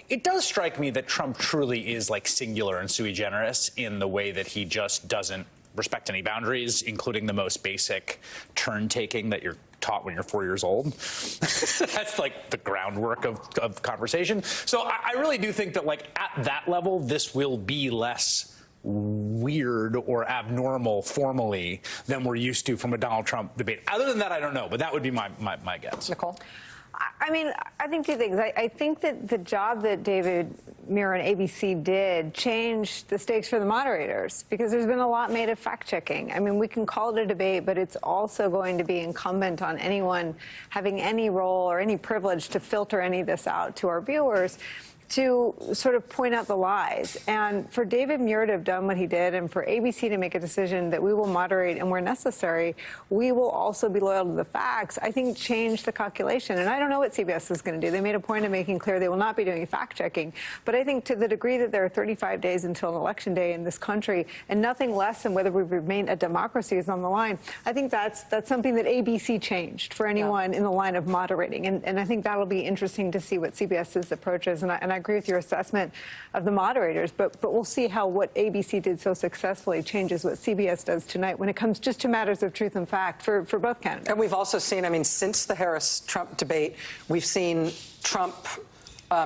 It does strike me that Trump truly is like singular and sui generis in the way that he just doesn't respect any boundaries, including the most basic turn taking that you're taught when you're 4 years old. That's like the groundwork of conversation. So I really do think that at that level, this will be less weird or abnormal formally than we're used to from a Donald Trump debate. Other than that, I don't know, but that would be my guess. Nicole? I mean, I think 2 things. I think that the job that David Muir and ABC did changed the stakes for the moderators, because there's been a lot made of fact-checking. I mean, we can call it a debate, but it's also going to be incumbent on anyone having any role or any privilege to filter any of this out to our viewers. to sort of point out the lies. And for David Muir to have done what he did, and for ABC to make a decision that we will moderate, and where necessary, we will also be loyal to the facts, I think changed the calculation. And I don't know what CBS is going to do. They made a point of making clear they will not be doing fact-checking. But I think to the degree that there are 35 days until an election day in this country, and nothing less than whether we remain a democracy is on the line, I think that's something that ABC changed for anyone in the line of moderating. And I think that'll be interesting to see what CBS's approach is. And I agree with your assessment of the moderators, but we'll see how what ABC did so successfully changes what CBS does tonight when it comes just to matters of truth and fact for both candidates. And we've also seen, I mean, since the Harris-Trump debate, we've seen Trump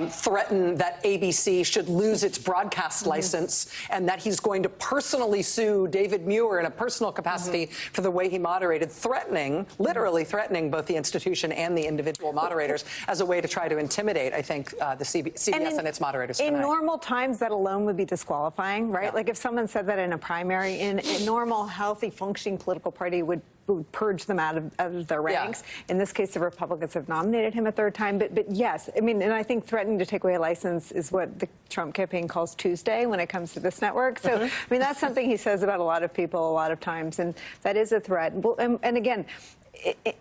threaten that ABC should lose its broadcast license and that he's going to personally sue David Muir in a personal capacity for the way he moderated, literally threatening both the institution and the individual moderators as a way to try to intimidate, I think, the CBS and its moderators tonight. In normal times, that alone would be disqualifying, right? Like if someone said that in a primary, in a normal, healthy, functioning political party would purge them out of their ranks. In this case, the Republicans have nominated him a third time. But yes, I mean, and I think threatening to take away a license is what the Trump campaign calls Tuesday when it comes to this network. So, I mean, that's something he says about a lot of people a lot of times, and that is a threat. And again,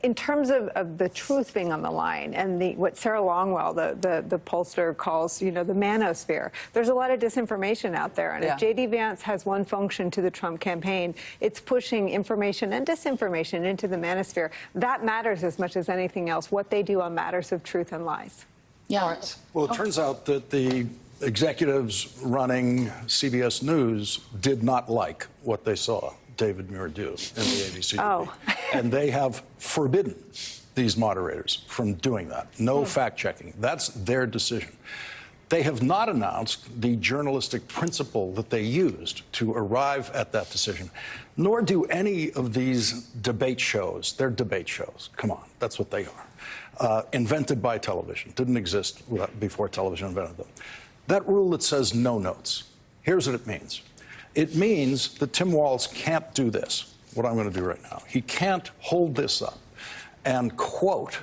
in terms of the truth being on the line and what Sarah Longwell, the pollster, calls, the manosphere, there's a lot of disinformation out there. And if J.D. Vance has one function to the Trump campaign, it's pushing information and disinformation into the manosphere. That matters as much as anything else, what they do on matters of truth and lies. Yeah. Well, it turns out that the executives running CBS News did not like what they saw David Muir do in the ABC debate. And they have forbidden these moderators from doing that. No fact-checking. That's their decision. They have not announced the journalistic principle that they used to arrive at that decision, nor do any of these debate shows. They're debate shows. Come on, that's what they are. Invented by television. Didn't exist before television invented them. That rule that says no notes, here's what it means. It means that Tim Walz can't do this, what I'm going to do right now. He can't hold this up and quote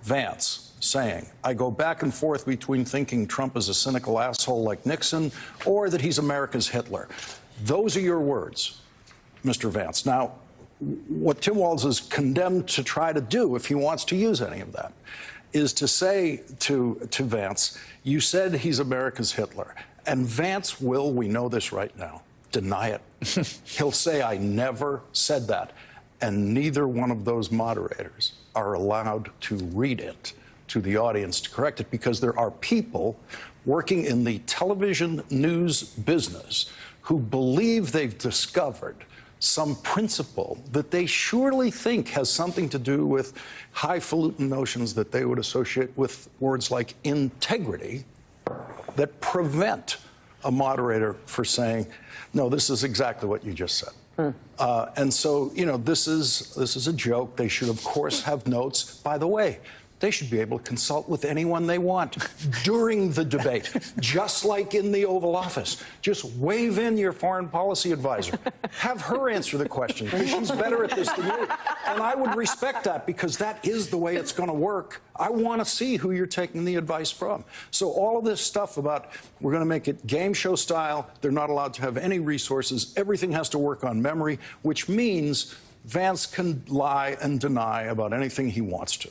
Vance saying, I go back and forth between thinking Trump is a cynical asshole like Nixon or that he's America's Hitler. Those are your words, Mr. Vance. Now, what Tim Walz is condemned to try to do, if he wants to use any of that, is to say to Vance, you said he's America's Hitler. And Vance will, we know this right now, deny it. He'll say, I never said that. And neither one of those moderators are allowed to read it to the audience to correct it, because there are people working in the television news business who believe they've discovered some principle that they surely think has something to do with highfalutin notions that they would associate with words like integrity that prevent a moderator for saying, no, this is exactly what you just said. And so, this is a joke. They should, of course, have notes. By the way, they should be able to consult with anyone they want during the debate, just like in the Oval Office. Just wave in your foreign policy advisor. Have her answer the question, because she's better at this than you. And I would respect that, because that is the way it's going to work. I want to see who you're taking the advice from. So all of this stuff about we're going to make it game show style, they're not allowed to have any resources, everything has to work on memory, which means Vance can lie and deny about anything he wants to.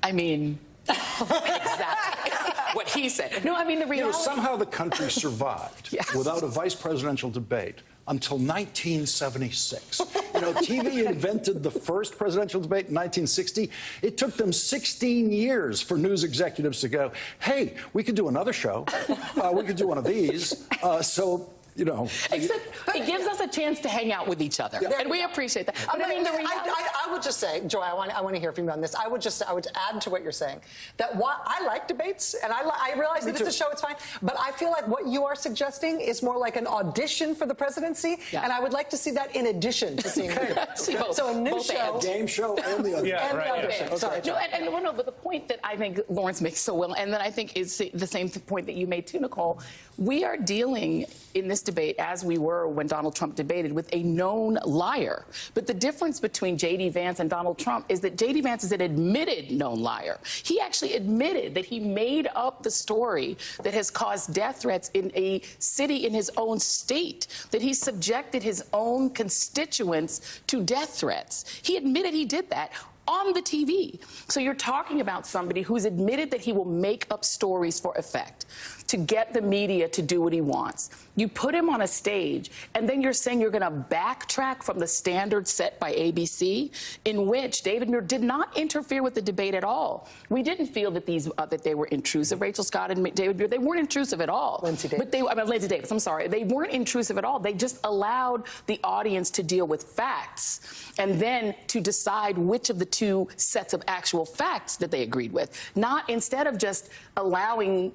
I mean, exactly what he said. No, I mean, the reality... somehow the country survived without a vice presidential debate until 1976. TV invented the first presidential debate in 1960. It took them 16 years for news executives to go, hey, we could do another show. We could do one of these. Except it gives us a chance to hang out with each other, and we appreciate that. But I mean, I would just say, Joy, I want to hear from you on this. I would add to what you're saying that I like debates, and I realize that it's a show, it's fine, but I feel like what you are suggesting is more like an audition for the presidency, and I would like to see that in addition to seeing so a new show, a game show, and the audition. Okay. Sorry, but the point that I think Lawrence makes so well, and that I think is the same point that you made too, Nicole. We are dealing in this debate, as we were when Donald Trump debated, with a known liar. But the difference between J.D. Vance and Donald Trump is that J.D. Vance is an admitted known liar. He actually admitted that he made up the story that has caused death threats in a city in his own state, that he subjected his own constituents to death threats. He admitted he did that on the TV. So you're talking about somebody who's admitted that he will make up stories for effect to get the media to do what he wants. You put him on a stage, and then you're saying you're going to backtrack from the standards set by ABC, in which David Muir did not interfere with the debate at all. We didn't feel that these that they were intrusive, Rachel Scott and David Muir. They weren't intrusive at all. Lindsay Davis. But Lindsay Davis, I'm sorry. They weren't intrusive at all. They just allowed the audience to deal with facts and then to decide which of the two sets of actual facts that they agreed with. Not instead of just allowing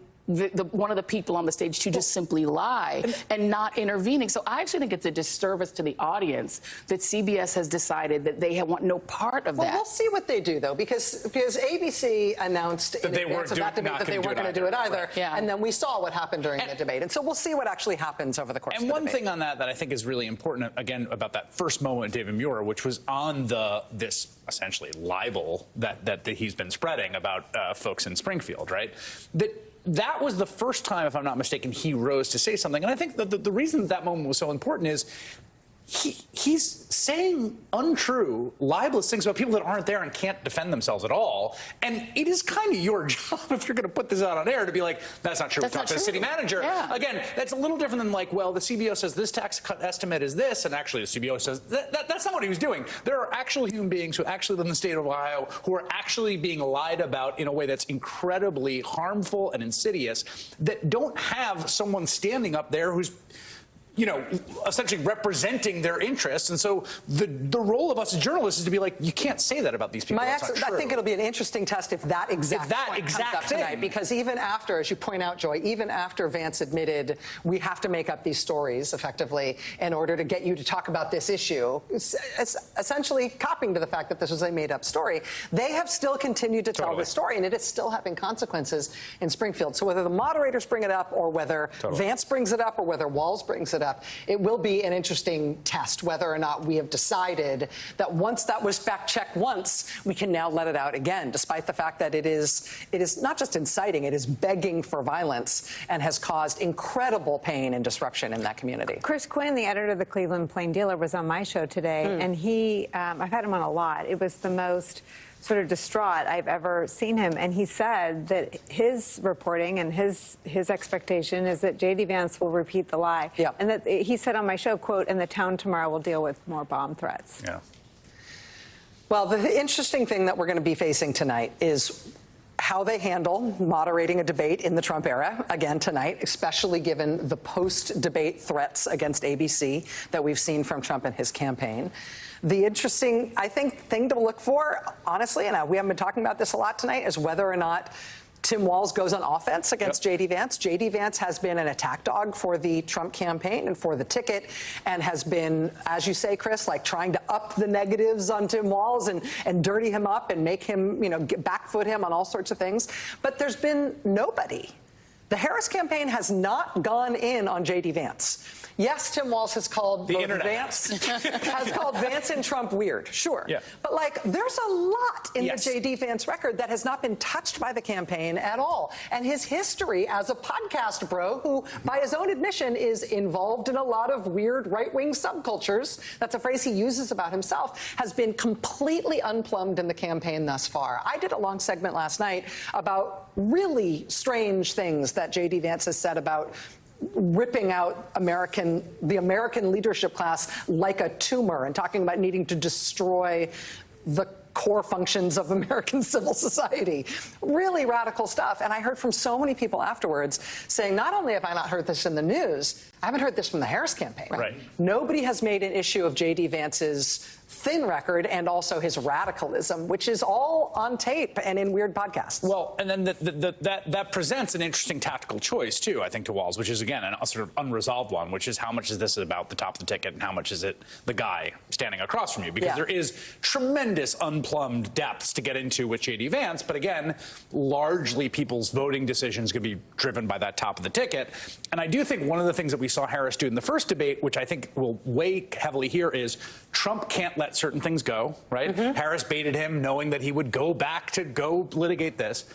one of the people on the stage to just simply lie and not intervening. So I actually think it's a disservice to the audience that CBS has decided that they want no part of that. Well, we'll see what they do, though, because ABC announced in advance of that debate that they weren't going to do it either. Right. Yeah. And then we saw what happened during the debate. And so we'll see what actually happens over the course of the debate. And one thing on that I think is really important, again, about that first moment with David Muir, which was on this essentially libel that he's been spreading about folks in Springfield, right? That was the first time, if I'm not mistaken, he rose to say something. And I think the reason that moment was so important is he's saying untrue, libelous things about people that aren't there and can't defend themselves at all. And it is kind of your job, if you're going to put this out on air, to be like, that's not true. Talk to the city manager. Yeah. Again, that's a little different than like, well, the CBO says this tax cut estimate is this, and actually the CBO says that's not what he was doing. There are actual human beings who actually live in the state of Ohio who are actually being lied about in a way that's incredibly harmful and insidious, that don't have someone standing up there who's essentially representing their interests. And so the role of us as journalists is to be like, you can't say that about these people. I think it'll be an interesting test if that exact point comes up tonight. Because even after, as you point out, Joy, even after Vance admitted we have to make up these stories effectively in order to get you to talk about this issue, it's essentially copying to the fact that this was a made-up story, they have still continued to tell the story, and it is still having consequences in Springfield. So whether the moderators bring it up or whether Vance brings it up or whether Walz brings it up, it will be an interesting test whether or not we have decided that once that was fact-checked once, we can now let it out again, despite the fact that it is not just inciting, it is begging for violence and has caused incredible pain and disruption in that community. Chris Quinn, the editor of the Cleveland Plain Dealer, was on my show today, and I've had him on a lot. It was the most sort of distraught I've ever seen him, and he said that his reporting and his expectation is that J.D. Vance will repeat the lie. Yep. And that he said on my show, quote, "and the town tomorrow will deal with more bomb threats." Yeah. Well, the interesting thing that we're going to be facing tonight is how they handle moderating a debate in the Trump era, again tonight, especially given the post-debate threats against ABC that we've seen from Trump and his campaign. The interesting, I think, thing to look for, honestly, and we haven't been talking about this a lot tonight, is whether or not Tim Walz goes on offense against J.D. Vance. J.D. Vance has been an attack dog for the Trump campaign and for the ticket, and has been, as you say, Chris, like trying to up the negatives on Tim Walz and dirty him up and make him, backfoot him on all sorts of things. But there's been nobody. The Harris campaign has not gone in on J.D. Vance. Yes, Tim Walz has called Vance and Trump weird, sure. Yeah. But there's a lot in the J.D. Vance record that has not been touched by the campaign at all. And his history as a podcast bro, who by his own admission is involved in a lot of weird right-wing subcultures, that's a phrase he uses about himself, has been completely unplumbed in the campaign thus far. I did a long segment last night about really strange things that J.D. Vance has said about ripping out the American leadership class like a tumor and talking about needing to destroy the core functions of American civil society. Really radical stuff. And I heard from so many people afterwards saying, not only have I not heard this in the news, I haven't heard this from the Harris campaign. Right. Nobody has made an issue of J.D. Vance's thin record and also his radicalism, which is all on tape and in weird podcasts. Well, and then that presents an interesting tactical choice, too, I think, to Walz, which is, again, a sort of unresolved one, which is how much is this about the top of the ticket and how much is it the guy standing across from you? Because there is tremendous unplugged unplumbed depths to get into with J.D. Vance. But again, largely people's voting decisions going to be driven by that top of the ticket. And I do think one of the things that we saw Harris do in the first debate, which I think will weigh heavily here, is Trump can't let certain things go, right? Harris baited him knowing that he would go back to go litigate this.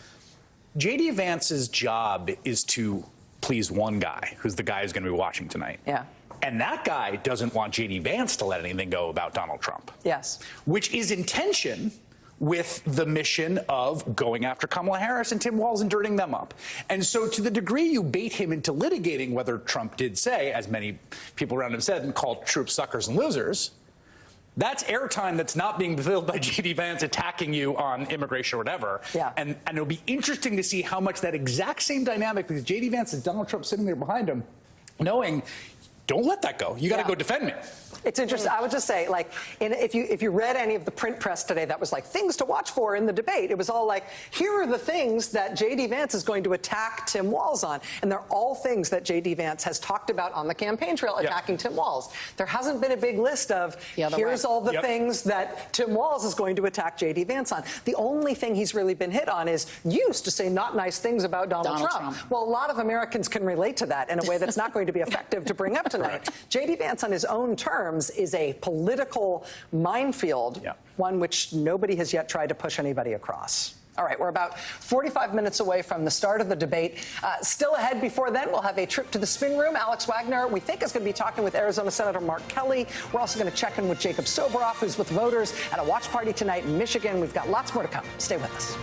J.D. Vance's job is to please one guy, who's the guy who's going to be watching tonight. Yeah. And that guy doesn't want J.D. Vance to let anything go about Donald Trump. Yes. Which is in tension with the mission of going after Kamala Harris and Tim Walz and dirtying them up. And so to the degree you bait him into litigating whether Trump did say, as many people around him said, and called troops suckers and losers, that's airtime that's not being filled by J.D. Vance attacking you on immigration or whatever. Yeah. And it'll be interesting to see how much that exact same dynamic, because J.D. Vance and Donald Trump sitting there behind him, knowing, don't let that go. You got to go defend me. It's interesting. I would just say, like, if you read any of the print press today that was like things to watch for in the debate, it was all like, here are the things that J.D. Vance is going to attack Tim Walz on. And they're all things that J.D. Vance has talked about on the campaign trail attacking Tim Walz. There hasn't been a big list of here's all the things that Tim Walz is going to attack J.D. Vance on. The only thing he's really been hit on is used to say not nice things about Donald Trump. Well, a lot of Americans can relate to that in a way that's not going to be effective to bring up tonight. J.D. Vance on his own terms is a political minefield, one which nobody has yet tried to push anybody across. All right, we're about 45 minutes away from the start of the debate. Still ahead before then, we'll have a trip to the spin room. Alex Wagner, we think, is going to be talking with Arizona Senator Mark Kelly. We're also going to check in with Jacob Soboroff, who's with voters at a watch party tonight in Michigan. We've got lots more to come. Stay with us.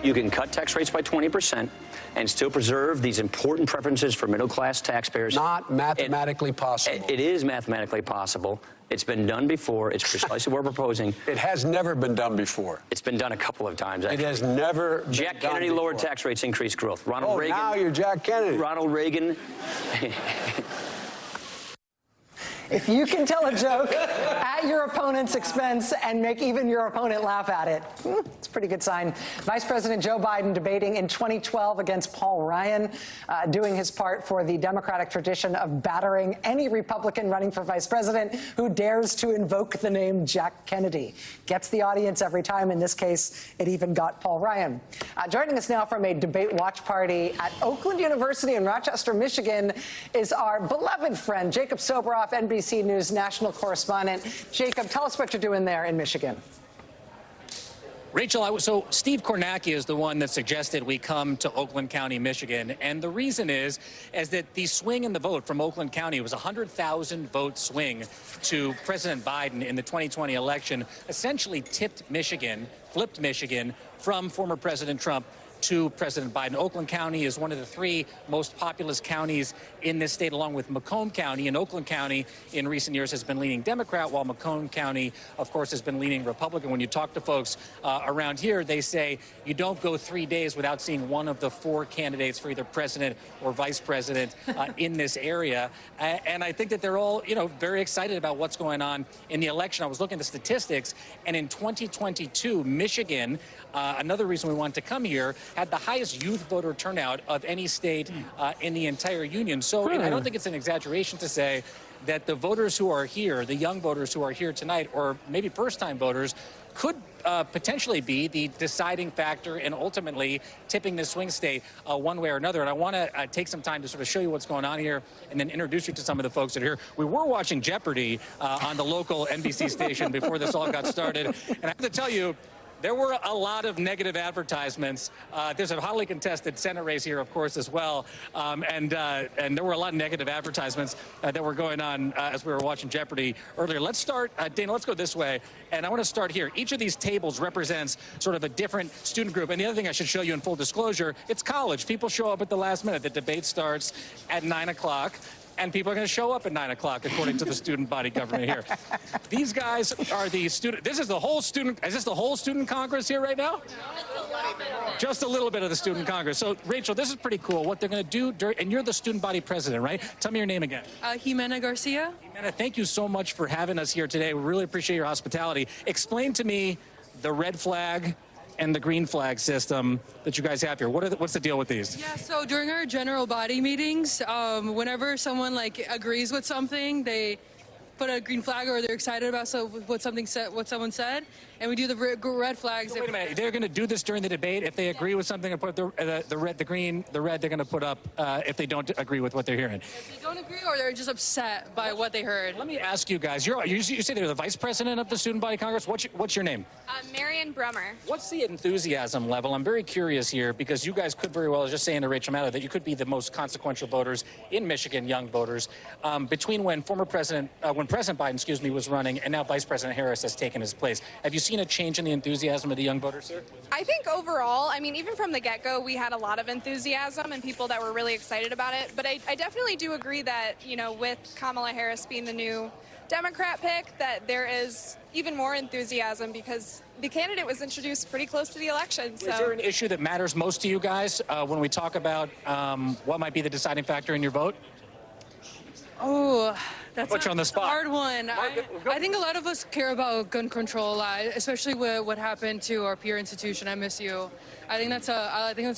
You can cut tax rates by 20% and still preserve these important preferences for middle-class taxpayers. Not mathematically possible. It is mathematically possible. It's been done before. It's precisely what we're proposing. It has never been done before. It's been done a couple of times, actually. It has never been Jack done Kennedy before. lowered tax rates, increased growth. Ronald Reagan. Now you're Jack Kennedy. Ronald Reagan. If you can tell a joke at your opponent's expense and make even your opponent laugh at it, it's a pretty good sign. Vice President Joe Biden debating in 2012 against Paul Ryan, doing his part for the Democratic tradition of battering any Republican running for vice president who dares to invoke the name Jack Kennedy. Gets the audience every time. In this case, it even got Paul Ryan. Joining us now from a debate watch party at Oakland University in Rochester, Michigan, is our beloved friend, Jacob Soboroff, NBC News national correspondent. Jacob, tell us what you're doing there in Michigan. Rachel, so Steve Kornacki is the one that suggested we come to Oakland County, Michigan. And the reason is that the swing in the vote from Oakland County was a 100,000 vote swing to President Biden in the 2020 election, essentially flipped Michigan from former President Trump to President Biden. Oakland County is one of the three most populous counties in this state, along with Macomb County. And Oakland County in recent years has been leaning Democrat, while Macomb County, of course, has been leaning Republican. When you talk to folks around here, they say you don't go 3 days without seeing one of the four candidates for either president or vice president in this area. And I think that they're all, very excited about what's going on in the election. I was looking at the statistics, and in 2022, Michigan, another reason we wanted to come here, had the highest youth voter turnout of any state in the entire union. So I don't think it's an exaggeration to say that the voters who are here, the young voters who are here tonight, or maybe first-time voters, could potentially be the deciding factor in ultimately tipping this swing state one way or another. And I want to take some time to sort of show you what's going on here and then introduce you to some of the folks that are here. We were watching Jeopardy on the local NBC station before this all got started. And I have to tell you, there were a lot of negative advertisements. There's a hotly contested Senate race here, of course, as well. And there were a lot of negative advertisements that were going on as we were watching Jeopardy earlier. Let's start, Dana, let's go this way. And I want to start here. Each of these tables represents sort of a different student group. And the other thing I should show you in full disclosure, it's college. People show up at the last minute. The debate starts at 9 o'clock. and people are going to show up at 9 o'clock, according to the student body government here. These guys are the student. This is the whole student. Is this the whole student Congress here right now? Just a little bit of the student Congress. So, Rachel, this is pretty cool. What they're going to do, and you're the student body president, right? Tell me your name again. Jimena Garcia. Jimena, thank you so much for having us here today. We really appreciate your hospitality. Explain to me the red flag and the green flag system that you guys have here. What's the deal with these? Yeah, so during our general body meetings, whenever someone agrees with something, they put a green flag or they're excited about what someone said, and we do the red flags. So wait a minute, they're going to do this during the debate. If they agree with something, and put the red, the green, the red, they're going to put up if they don't agree with what they're hearing. If they don't agree or they're just upset by what they heard. Let me ask you guys. You say they're the vice president of the Student Body Congress. What's your name? Marion Brummer. What's the enthusiasm level? I'm very curious here because you guys could very well, I was just saying to Rachel Maddow, that you could be the most consequential voters in Michigan, young voters, between when President Biden, was running and now Vice President Harris has taken his place. Have you seen a change in the enthusiasm of the young voters here? I think overall, even from the get-go, we had a lot of enthusiasm and people that were really excited about it. But I definitely do agree that, with Kamala Harris being the new Democrat pick, that there is even more enthusiasm because the candidate was introduced pretty close to the election. So. Is there an issue that matters most to you guys when we talk about what might be the deciding factor in your vote? Oh, that's put you on the spot. A hard one. I think a lot of us care about gun control, especially with what happened to our peer institution, MSU. I think that's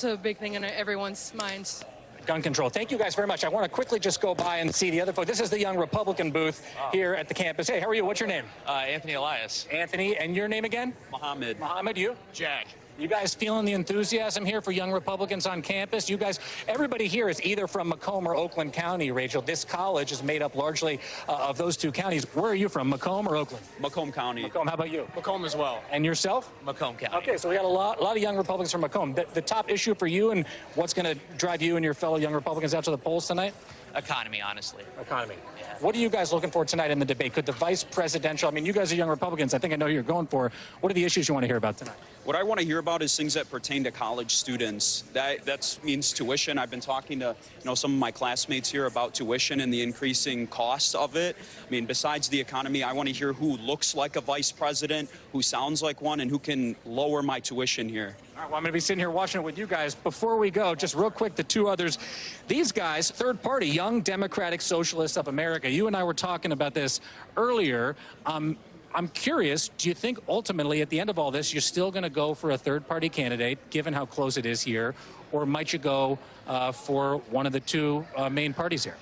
a big thing in everyone's minds. Gun control. Thank you guys very much. I want to quickly just go by and see the other folks. This is the Young Republican booth here at the campus. Hey, how are you? What's your name? Anthony Elias. Anthony, and your name again? Mohammed. Mohammed, you? Jack. You guys feeling the enthusiasm here for young Republicans on campus? You guys, everybody here is either from Macomb or Oakland County, Rachel. This college is made up largely of those two counties. Where are you from, Macomb or Oakland? Macomb County. Macomb, how about you? Macomb as well. And yourself? Macomb County. Okay, so we got a lot of young Republicans from Macomb. The top issue for you and what's going to drive you and your fellow young Republicans out to the polls tonight? Economy, honestly. Economy. Yeah. What are you guys looking for tonight in the debate? Could the vice presidential, you guys are young Republicans. I think I know who you're going for. What are the issues you want to hear about tonight? What I want to hear about is things that pertain to college students. That means tuition. I've been talking to some of my classmates here about tuition and the increasing cost of it. Besides the economy, I want to hear who looks like a vice president, who sounds like one, and who can lower my tuition here. All right, well, I'm going to be sitting here watching it with you guys. Before we go, just real quick, the two others. These guys, third party, Young Democratic Socialists of America. You and I were talking about this earlier. I'm curious, do you think ultimately at the end of all this, you're still going to go for a third-party candidate, given how close it is here, or might you go for one of the two main parties here?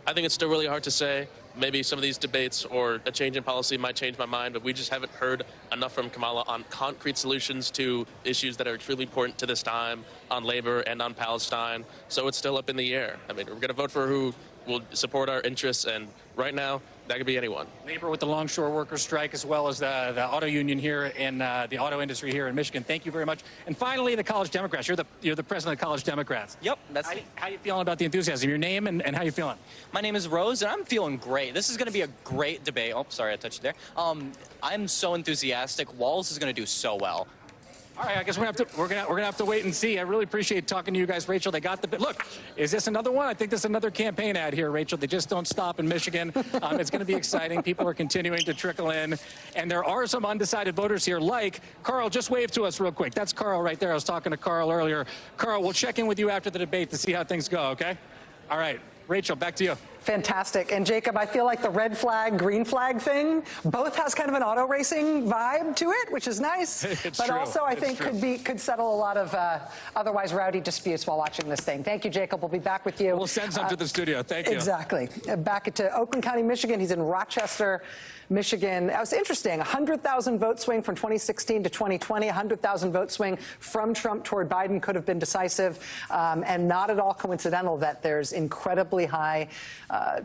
I think it's still really hard to say. Maybe some of these debates or a change in policy might change my mind, but we just haven't heard enough from Kamala on concrete solutions to issues that are truly important to this time, on labor and on Palestine. So it's still up in the air. We're going to vote for who will support our interests, and right now, that could be anyone. Labor with the longshore workers strike, as well as the auto union here in the auto industry here in Michigan. Thank you very much. And finally, the College Democrats. You're the president of the College Democrats. Yep. That's how you feeling about the enthusiasm? Your name and how you feeling? My name is Rose, and I'm feeling great. This is going to be a great debate. Oh, sorry, I touched you there. I'm so enthusiastic. Walls is going to do so well. All right, I guess we're gonna have to wait and see. I really appreciate talking to you guys, Rachel. They got the bit. Look, is this another one? I think this is another campaign ad here, Rachel. They just don't stop in Michigan. It's going to be exciting. People are continuing to trickle in, and there are some undecided voters here. Like Carl, just wave to us real quick. That's Carl right there. I was talking to Carl earlier. Carl, we'll check in with you after the debate to see how things go. Okay? All right, Rachel, back to you. Fantastic. And Jacob, I feel like the red flag, green flag thing, both has kind of an auto racing vibe to it, which is nice. But true. also I think could settle a lot of otherwise rowdy disputes while watching this thing. Thank you, Jacob. We'll be back with you. We'll send some to the studio. Thank you. Exactly. Back to Oakland County, Michigan. He's in Rochester, Michigan. That was interesting. 100,000 vote swing from 2016 to 2020. 100,000 vote swing from Trump toward Biden could have been decisive, and not at all coincidental that there's incredibly high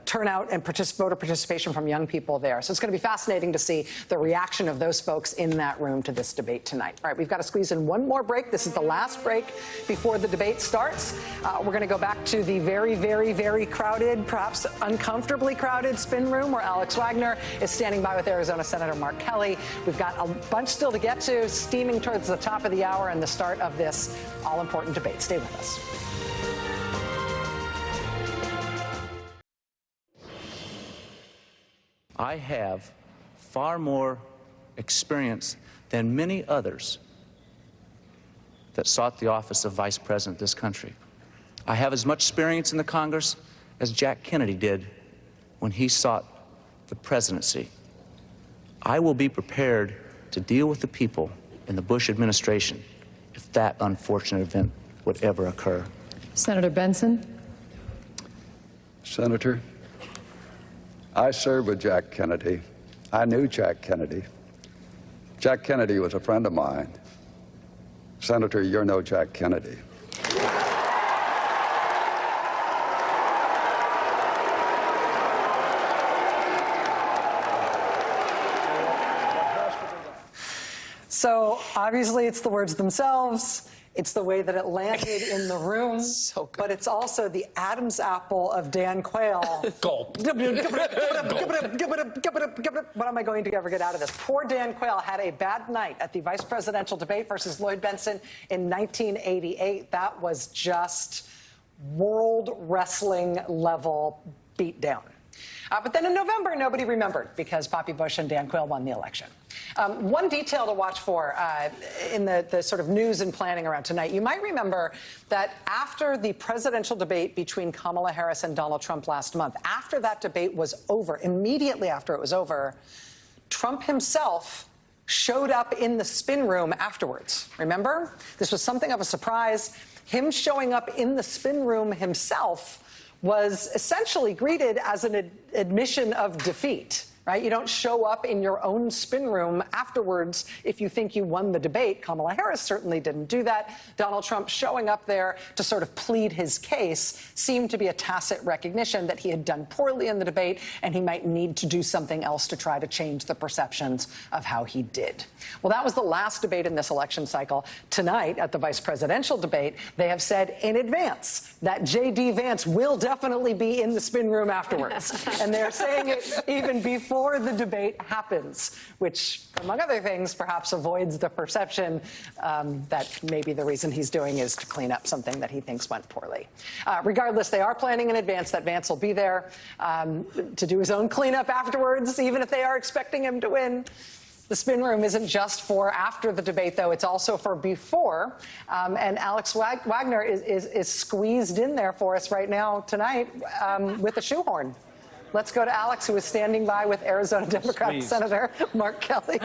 turnout and voter participation from young people there. So it's going to be fascinating to see the reaction of those folks in that room to this debate tonight. All right, we've got to squeeze in one more break. This is the last break before the debate starts. We're going to go back to the very, very, very crowded, perhaps uncomfortably crowded spin room where Alex Wagner is standing by with Arizona Senator Mark Kelly. We've got a bunch still to get to, steaming towards the top of the hour and the start of this all-important debate. Stay with us. I have far more experience than many others that sought the office of Vice President of this country. I have as much experience in the Congress as Jack Kennedy did when he sought the presidency. I will be prepared to deal with the people in the Bush administration if that unfortunate event would ever occur. Senator Benson. Senator, I served with Jack Kennedy. I knew Jack Kennedy. Jack Kennedy was a friend of mine. Senator, you're no Jack Kennedy. So obviously it's the words themselves. It's the way that it landed in the room, but it's also the Adam's apple of Dan Quayle. Gulp. What am I going to ever get out of this? Poor Dan Quayle had a bad night at the vice presidential debate versus Lloyd Benson in 1988. That was just world wrestling level beatdown. But then in November, nobody remembered because Bobby Bush and Dan Quayle won the election. One detail to watch for in the sort of news and planning around tonight, you might remember that after the presidential debate between Kamala Harris and Donald Trump last month, after that debate was over, immediately after it was over, Trump himself showed up in the spin room afterwards. Remember? This was something of a surprise. Him showing up in the spin room himself was essentially greeted as an admission of defeat, right? You don't show up in your own spin room afterwards if you think you won the debate. Kamala Harris certainly didn't do that. Donald Trump showing up there to sort of plead his case seemed to be a tacit recognition that he had done poorly in the debate and he might need to do something else to try to change the perceptions of how he did. Well, that was the last debate in this election cycle. Tonight, at the vice presidential debate, they have said in advance that J.D. Vance will definitely be in the spin room afterwards. And they're saying it even before the debate happens, which, among other things, perhaps avoids the perception that maybe the reason he's doing is to clean up something that he thinks went poorly. Regardless, they are planning in advance that Vance will be there to do his own cleanup afterwards, even if they are expecting him to win. The spin room isn't just for after the debate, though. It's also for before. And Alex Wagner is squeezed in there for us right now tonight with a shoehorn. Let's go to Alex, who is standing by with Arizona Democratic Senator Mark Kelly.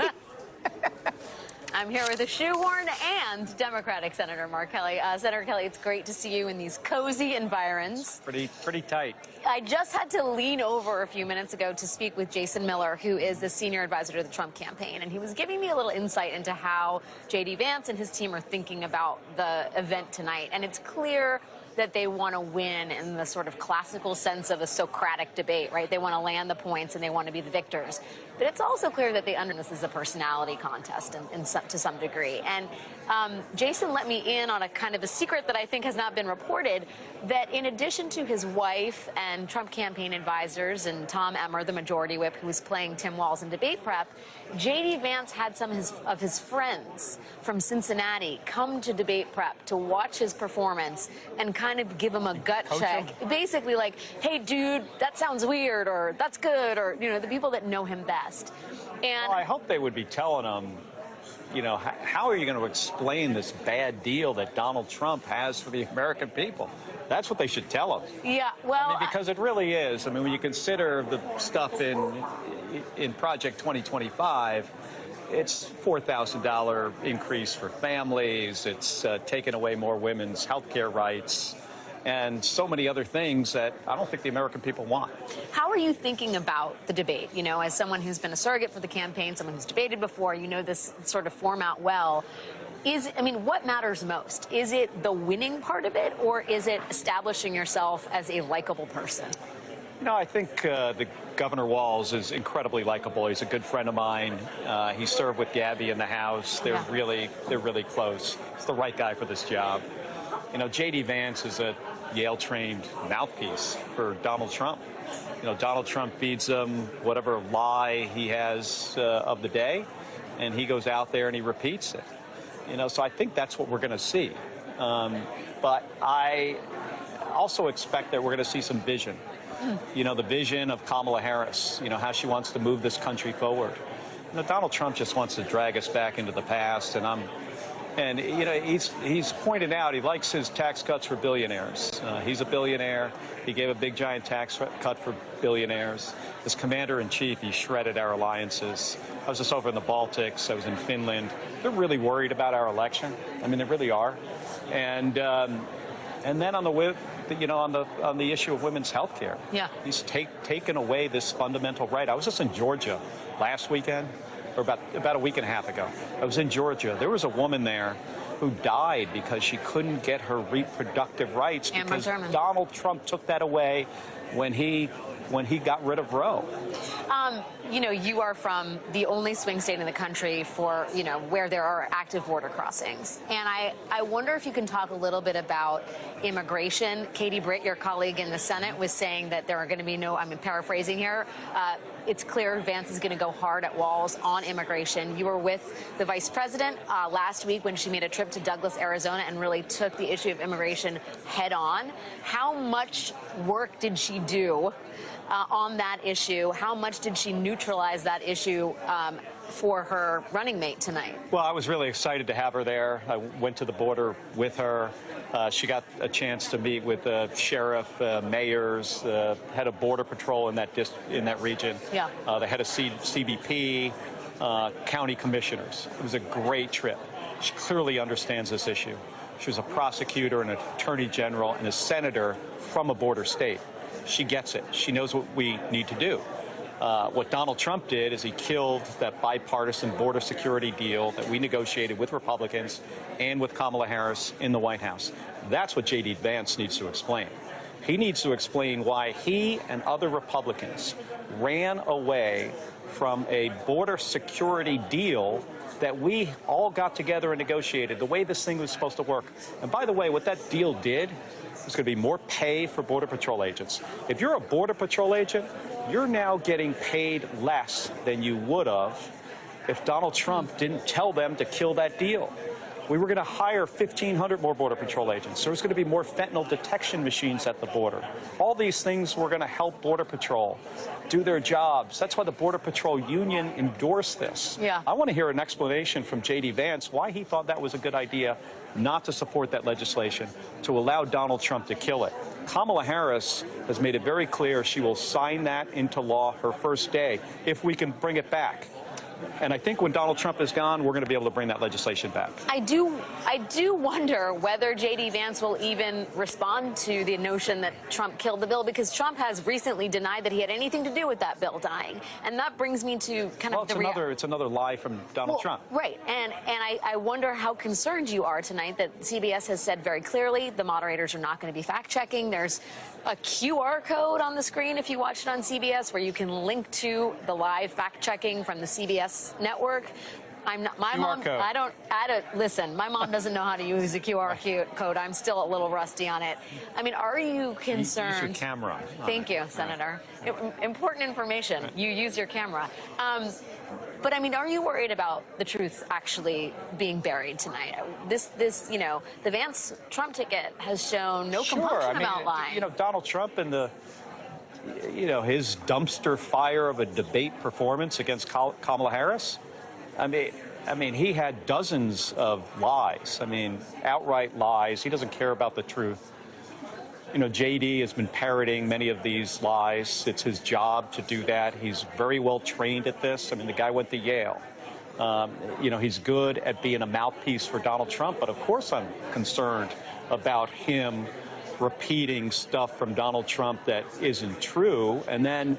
I'm here with a shoehorn and Democratic Senator Mark Kelly. Senator Kelly, it's great to see you in these cozy environs. Pretty tight. I just had to lean over a few minutes ago to speak with Jason Miller, who is the senior advisor to the Trump campaign, and he was giving me a little insight into how J.D. Vance and his team are thinking about the event tonight. And it's clear that they want to win in the sort of classical sense of a Socratic debate, right? They want to land the points and they want to be the victors. But it's also clear that this is a personality contest to some degree. And Jason let me in on a kind of a secret that I think has not been reported, that in addition to his wife and Trump campaign advisors and Tom Emmer, the majority whip, who was playing Tim Walz in debate prep, J.D. Vance had some of his friends from Cincinnati come to debate prep to watch his performance and kind of give him a gut check. Basically like, hey, dude, that sounds weird, or that's good, or, you know, the people that know him best. And well, I hope they would be telling him, you know, how are you going to explain this bad deal that Donald Trump has for the American people? That's what they should tell him. Yeah, well, I mean, because it really is. I mean, when you consider the stuff in Project 2025, it's $4,000 increase for families. It's taken away more women's health care rights, and so many other things that I don't think the American people want. How are you thinking about the debate? You know, as someone who's been a surrogate for the campaign, someone who's debated before, you know this sort of format well. What matters most? Is it the winning part of it, or is it establishing yourself as a likable person? No, I think the Governor Walz is incredibly likable. He's a good friend of mine. He served with Gabby in the House. They're really close. He's the right guy for this job. You know, J.D. Vance is a Yale-trained mouthpiece for Donald Trump. You know, Donald Trump feeds him whatever lie he has of the day, and he goes out there and he repeats it. You know, so I think that's what we're going to see. But I also expect that we're going to see some vision. you know, the vision of Kamala Harris, you know, how she wants to move this country forward. You know, Donald Trump just wants to drag us back into the past, and you know, he's pointed out he likes his tax cuts for billionaires. He's a billionaire. He gave a big giant tax cut for billionaires. As commander-in-chief, he shredded our alliances. I was just over in the Baltics. I was in Finland. They're really worried about our election. I mean, they really are. And then on the issue of women's health care, he's taken away this fundamental right. I was just in Georgia last weekend, or about a week and a half ago. I was in Georgia. There was a woman there who died because she couldn't get her reproductive rights because Donald Trump took that away when he got rid of Roe. You know, you are from the only swing state in the country for, you know, where there are active border crossings. And I wonder if you can talk a little bit about immigration. Katie Britt, your colleague in the Senate, was saying that there are going to be no, I'm paraphrasing here, it's clear Vance is going to go hard at Walz on immigration. You were with the vice president last week when she made a trip to Douglas, Arizona, and really took the issue of immigration head on. How much work did she do on that issue? How much did she neutralize that issue for her running mate tonight? Well, I was really excited to have her there. I went to the border with her. She got a chance to meet with the sheriff, mayors, head of border patrol in that region, the head of CBP, county commissioners. It was a great trip. She clearly understands this issue. She was a prosecutor and an attorney general and a senator from a border state. She gets it. She knows what we need to do. What Donald Trump did is he killed that bipartisan border security deal that we negotiated with Republicans and with Kamala Harris in the White House. That's what J.D. Vance needs to explain. He needs to explain why he and other Republicans ran away from a border security deal that we all got together and negotiated, the way this thing was supposed to work. And by the way, what that deal did, there's going to be more pay for Border Patrol agents. If you're a Border Patrol agent, you're now getting paid less than you would have if Donald Trump didn't tell them to kill that deal. We were going to hire 1,500 more Border Patrol agents. There was going to be more fentanyl detection machines at the border. All these things were going to help Border Patrol do their jobs. That's why the Border Patrol Union endorsed this. I want to hear an explanation from J.D. Vance why he thought that was a good idea not to support that legislation, to allow Donald Trump to kill it. Kamala Harris has made it very clear she will sign that into law her first day if we can bring it back. And I think when Donald Trump is gone, we're going to be able to bring that legislation back. I do wonder whether J.D. Vance will even respond to the notion that Trump killed the bill, because Trump has recently denied that he had anything to do with that bill dying. And that brings me to kind of it's another lie from Donald Trump. Right. And I wonder how concerned you are tonight that CBS has said very clearly the moderators are not going to be fact-checking. There's a QR code on the screen if you watch it on CBS where you can link to the live fact-checking from the CBS network. My mom doesn't know how to use a QR code. I'm still a little rusty on it. I mean, are you concerned? Use your camera. Thank you, Senator. Important information. You use your camera. But I mean, are you worried about the truth actually being buried tonight? This, you know, the Vance Trump ticket has shown no compunction about lying. You know, Donald Trump and his dumpster fire of a debate performance against Kamala Harris. I mean, he had dozens of lies. I mean, outright lies. He doesn't care about the truth. You know, J.D. has been parroting many of these lies. It's his job to do that. He's very well trained at this. I mean, the guy went to Yale. You know, he's good at being a mouthpiece for Donald Trump. But of course I'm concerned about him repeating stuff from Donald Trump that isn't true. And then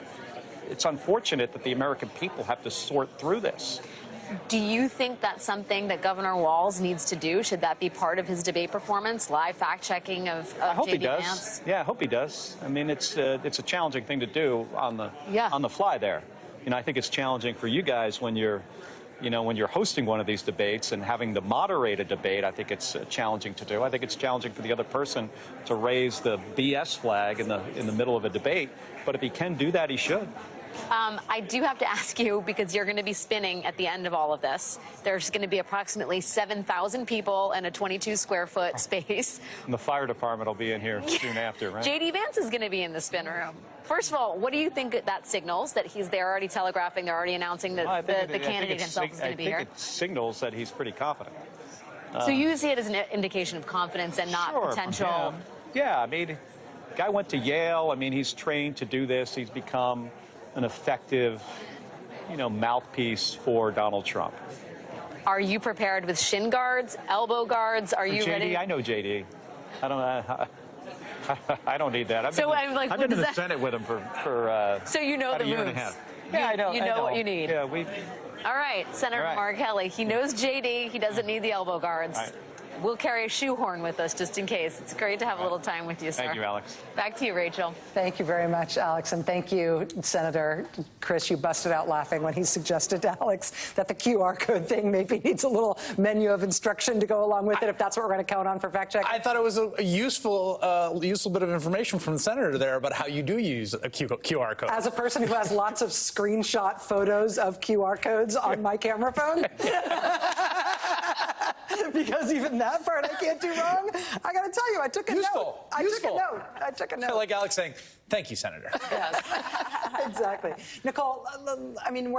it's unfortunate that the American people have to sort through this. Do you think that's something that Governor Walz needs to do? Should that be part of his debate performance, live fact-checking of I hope J.D. he does. Vance? Yeah, I hope he does. I mean, it's a challenging thing to do on the fly there. You know, I think it's challenging for you guys when you're hosting one of these debates and having to moderate a debate. I think it's challenging to do. I think it's challenging for the other person to raise the BS flag in the middle of a debate. But if he can do that, he should. I do have to ask you, because you're going to be spinning at the end of all of this. There's going to be approximately 7,000 people in a 22-square-foot space. And the fire department will be in here soon after, right? J.D. Vance is going to be in the spin room. First of all, what do you think that signals? That they're already telegraphing, they're already announcing that the candidate himself is going to be here? I think it signals that he's pretty confident. So you see it as an indication of confidence and not potential? Yeah, I mean, the guy went to Yale. I mean, he's trained to do this. He's become an effective, mouthpiece for Donald Trump. Are you prepared with shin guards, elbow guards? Are you ready? I know JD. I don't need that. I've been in the Senate with him for so you know about the a year and a moves. half. Yeah, I know. You know what you need. Yeah, All right, Senator Mark Kelly. He knows JD. He doesn't need the elbow guards. Right. We'll carry a shoehorn with us just in case. It's great to have a little time with you, sir. Thank you, Alex. Back to you, Rachel. Thank you very much, Alex. And thank you, Senator Chris. You busted out laughing when he suggested to Alex that the QR code thing maybe needs a little menu of instruction to go along with it, if that's what we're going to count on for fact check. I thought it was a useful bit of information from the senator there about how you do use a QR code. As a person who has lots of screenshot photos of QR codes on my camera phone. Because even that part I can't do wrong. I got to tell you, I took a note. I took a note. I like Alex saying, "Thank you, Senator." Yes, exactly. Nicole, I mean,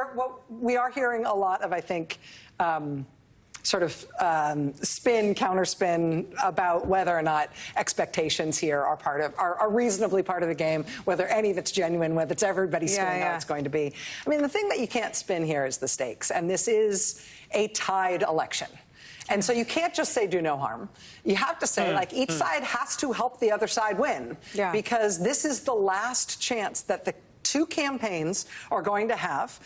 we are hearing a lot of, I think, counterspin about whether or not expectations here are reasonably part of the game, whether any of it's genuine, whether it's everybody spinning how it's going to be. I mean, the thing that you can't spin here is the stakes, and this is a tied election. And so you can't just say do no harm. You have to say, each side has to help the other side win. Yeah. Because this is the last chance that the two campaigns are going to have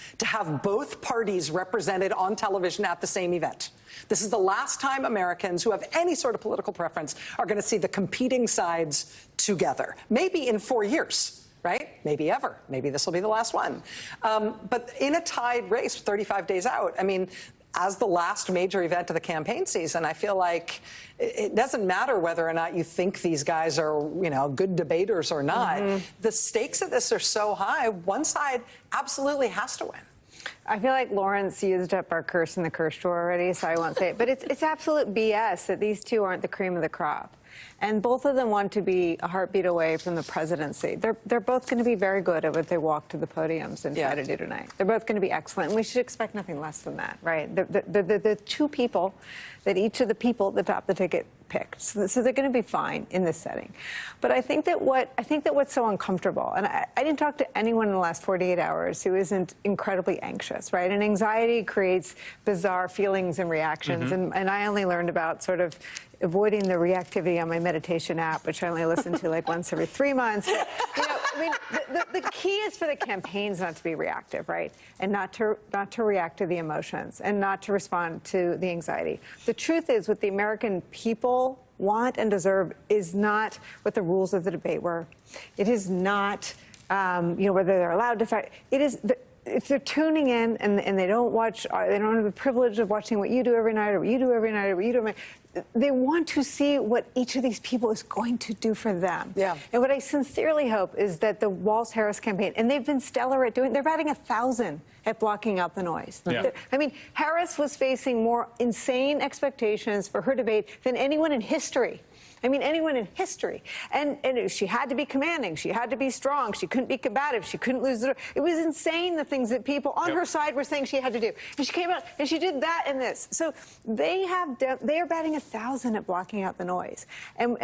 both parties represented on television at the same event. This is the last time Americans who have any sort of political preference are going to see the competing sides together. Maybe in 4 years. Right? Maybe ever. Maybe this will be the last one. But in a tied race, 35 days out, I mean, as the last major event of the campaign season, I feel like it doesn't matter whether or not you think these guys are, good debaters or not. The stakes of this are so high, one side absolutely has to win. I feel like Lawrence used up our curse in the curse drawer already, so I won't say it. But it's absolute BS that these two aren't the cream of the crop. And both of them want to be a heartbeat away from the presidency. They're both going to be very good at what they walk to the podiums and try to do tonight. They're both going to be excellent, and we should expect nothing less than that, right? The two people that each of the people at the top of the ticket picked. So they're going to be fine in this setting. But I think that what's so uncomfortable, and I didn't talk to anyone in the last 48 hours who isn't incredibly anxious, right? And anxiety creates bizarre feelings and reactions. And I only learned about sort of avoiding the reactivity on my meditation app, which I only listen to like once every 3 months. But, I mean, the key is for the campaigns not to be reactive, right? And not to react to the emotions and not to respond to the anxiety. The truth is, what the American people want and deserve is not what the rules of the debate were. It is not, whether they're allowed to fight. It is. If they're tuning in and they don't have the privilege of watching what you do every night or what you do every night or what you do every night, they want to see what each of these people is going to do for them. Yeah. And what I sincerely hope is that the Walz-Harris campaign, and they've been stellar at doing, they're batting 1,000 at blocking out the noise. Yeah. I mean, Harris was facing more insane expectations for her debate than anyone in history. I mean, anyone in history. And she had to be commanding. She had to be strong. She couldn't be combative. She couldn't lose the... It was insane, the things that people on her side were saying she had to do. And she came out and she did that and this. So they are batting 1,000 at blocking out the noise. And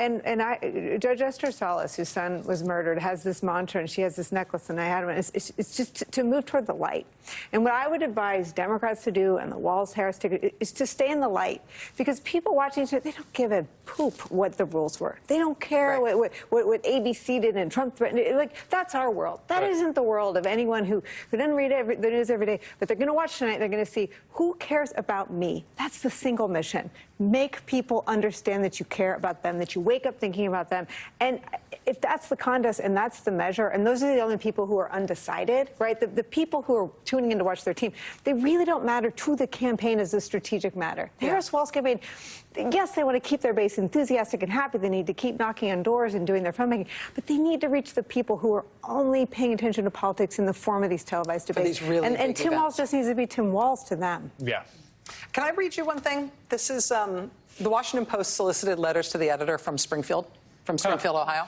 Judge Esther Salas, whose son was murdered, has this mantra, and she has this necklace, and I had one. It's just to move toward the light. And what I would advise Democrats to do, and the Walz-Harris ticket, is to stay in the light. Because people watching it, they don't give a poop what the rules were. They don't care what ABC did and Trump threatened. That's our world. That isn't the world of anyone who doesn't read the news every day. But they're going to watch tonight. They're going to see who cares about me. That's the single mission. make people understand that you care about them, that you wake up thinking about them. And if that's the contest and that's the measure, and those are the only people who are undecided, right? The people who are tuning in to watch their team, they really don't matter to the campaign as a strategic matter. The Harris Walz campaign, yes, they want to keep their base enthusiastic and happy. They need to keep knocking on doors and doing their filmmaking, but they need to reach the people who are only paying attention to politics in the form of these televised debates. These really and Tim Walz just needs to be Tim Walz to them. Yeah. Can I read you one thing? This is the Washington Post solicited letters to the editor from Springfield, Ohio,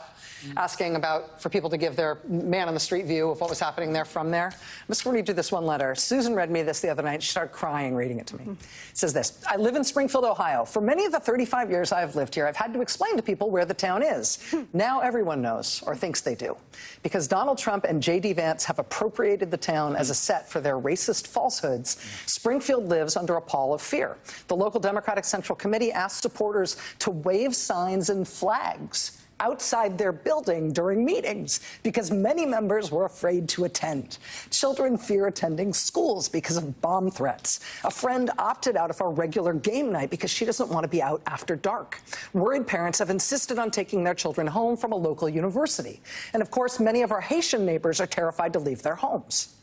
asking for people to give their man-on-the-street view of what was happening there from there. I'm just going to read you this one letter. Susan read me this the other night. She started crying reading it to me. It says this: I live in Springfield, Ohio. For many of the 35 years I have lived here, I've had to explain to people where the town is. Now everyone knows, or thinks they do, because Donald Trump and J.D. Vance have appropriated the town as a set for their racist falsehoods. Springfield lives under a pall of fear. The local Democratic Central Committee asked supporters to wave signs and flags outside their building during meetings because many members were afraid to attend. Children fear attending schools because of bomb threats. A friend opted out of our regular game night because she doesn't want to be out after dark. Worried parents have insisted on taking their children home from a local university. And of course, many of our Haitian neighbors are terrified to leave their homes.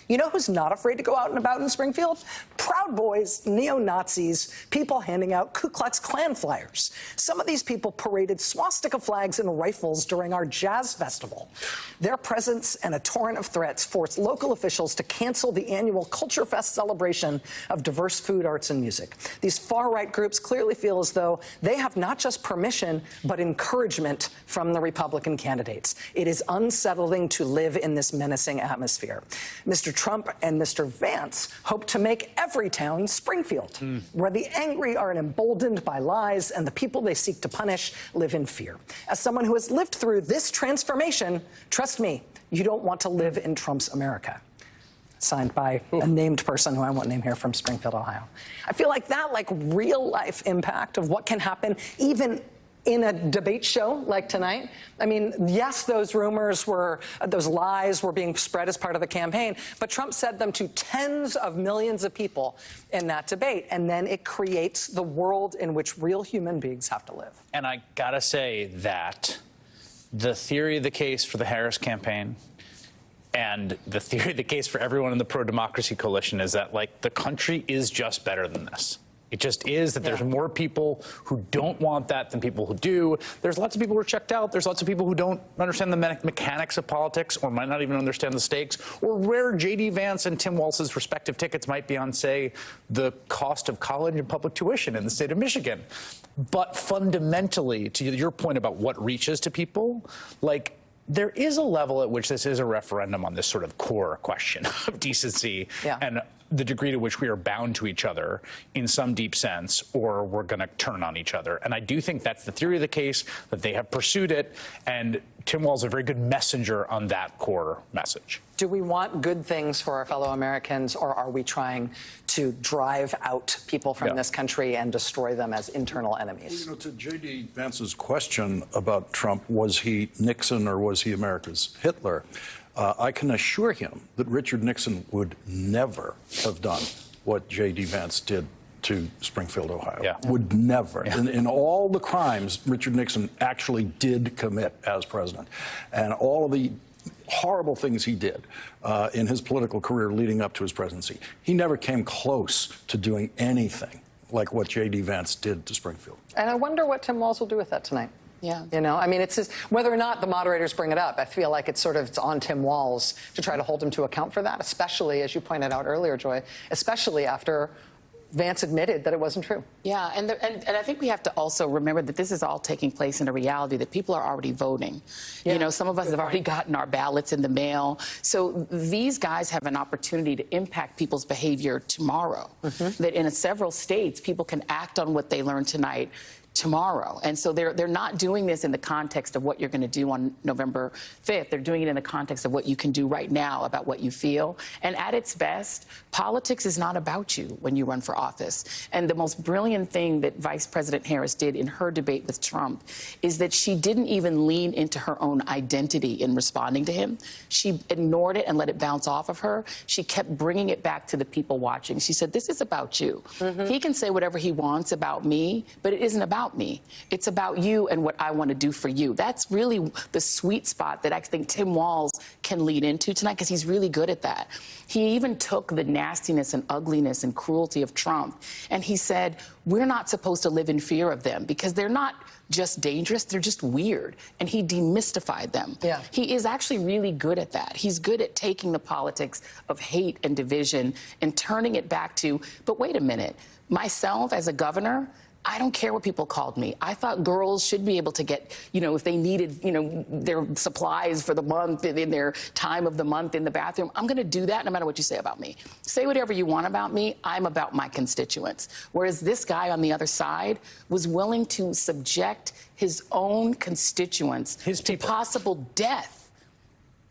You know who's not afraid to go out and about in Springfield? Proud Boys, neo-Nazis, people handing out Ku Klux Klan flyers. Some of these people paraded swastika flags and rifles during our jazz festival. Their presence and a torrent of threats forced local officials to cancel the annual Culture Fest celebration of diverse food, arts, and music. These far-right groups clearly feel as though they have not just permission, but encouragement from the Republican candidates. It is unsettling to live in this menacing atmosphere. Mr. Trump and Mr. Vance hope to make every town Springfield, where the angry are emboldened by lies and the people they seek to punish live in fear. As someone who has lived through this transformation, trust me, you don't want to live in Trump's America. Signed by a named person who I won't name here from Springfield, Ohio. I feel like that, real life impact of what can happen even in a debate show like tonight. I mean, yes, those rumors those lies were being spread as part of the campaign, but Trump said them to tens of millions of people in that debate. And then it creates the world in which real human beings have to live. And I gotta say that the theory of the case for the Harris campaign and the theory of the case for everyone in the pro-democracy coalition is that, the country is just better than this. It just is that there's more people who don't want that than people who do. There's lots of people who are checked out. There's lots of people who don't understand the mechanics of politics or might not even understand the stakes or where J.D. Vance and Tim Walz's respective tickets might be on, say, the cost of college and public tuition in the state of Michigan. But fundamentally, to your point about what reaches to people, there is a level at which this is a referendum on this sort of core question of decency and the degree to which we are bound to each other in some deep sense, or we're going to turn on each other. And I do think that's the theory of the case, that they have pursued it, and Tim Walz is a very good messenger on that core message. Do we want good things for our fellow Americans, or are we trying to drive out people from this country and destroy them as internal enemies? Well, to J.D. Vance's question about Trump, was he Nixon or was he America's Hitler? I can assure him that Richard Nixon would never have done what J.D. Vance did to Springfield, Ohio. Would never. In all the crimes Richard Nixon actually did commit as president, and all of the horrible things he did in his political career leading up to his presidency, he never came close to doing anything like what J.D. Vance did to Springfield. And I wonder what Tim Walz will do with that tonight. Yeah. I mean, it's just, whether or not the moderators bring it up, I feel like it's on Tim Walz to try to hold him to account for that, especially, as you pointed out earlier, Joy, especially after Vance admitted that it wasn't true. Yeah, and I think we have to also remember that this is all taking place in a reality that people are already voting. Some of us have already gotten our ballots in the mail. So these guys have an opportunity to impact people's behavior tomorrow. That in several states, people can act on what they learned tonight tomorrow. And so they're not doing this in the context of what you're going to do on November 5th. They're doing it in the context of what you can do right now about what you feel. And at its best, politics is not about you when you run for office. And the most brilliant thing that Vice President Harris did in her debate with Trump is that she didn't even lean into her own identity in responding to him. She ignored it and let it bounce off of her. She kept bringing it back to the people watching. She said, this is about you. He can say whatever he wants about me, but it isn't about me. It's about you and what I want to do for you. That's really the sweet spot that I think Tim Walz can lead into tonight, because he's really good at that. He even took the nastiness and ugliness and cruelty of Trump, and he said, we're not supposed to live in fear of them because they're not just dangerous, they're just weird. And he demystified them. Yeah. He is actually really good at that. He's good at taking the politics of hate and division and turning it back to, but wait a minute, myself as a governor, I don't care what people called me. I thought girls should be able to get, if they needed, their supplies for the month, in their time of the month in the bathroom. I'm going to do that no matter what you say about me. Say whatever you want about me. I'm about my constituents. Whereas this guy on the other side was willing to subject his own constituents to possible death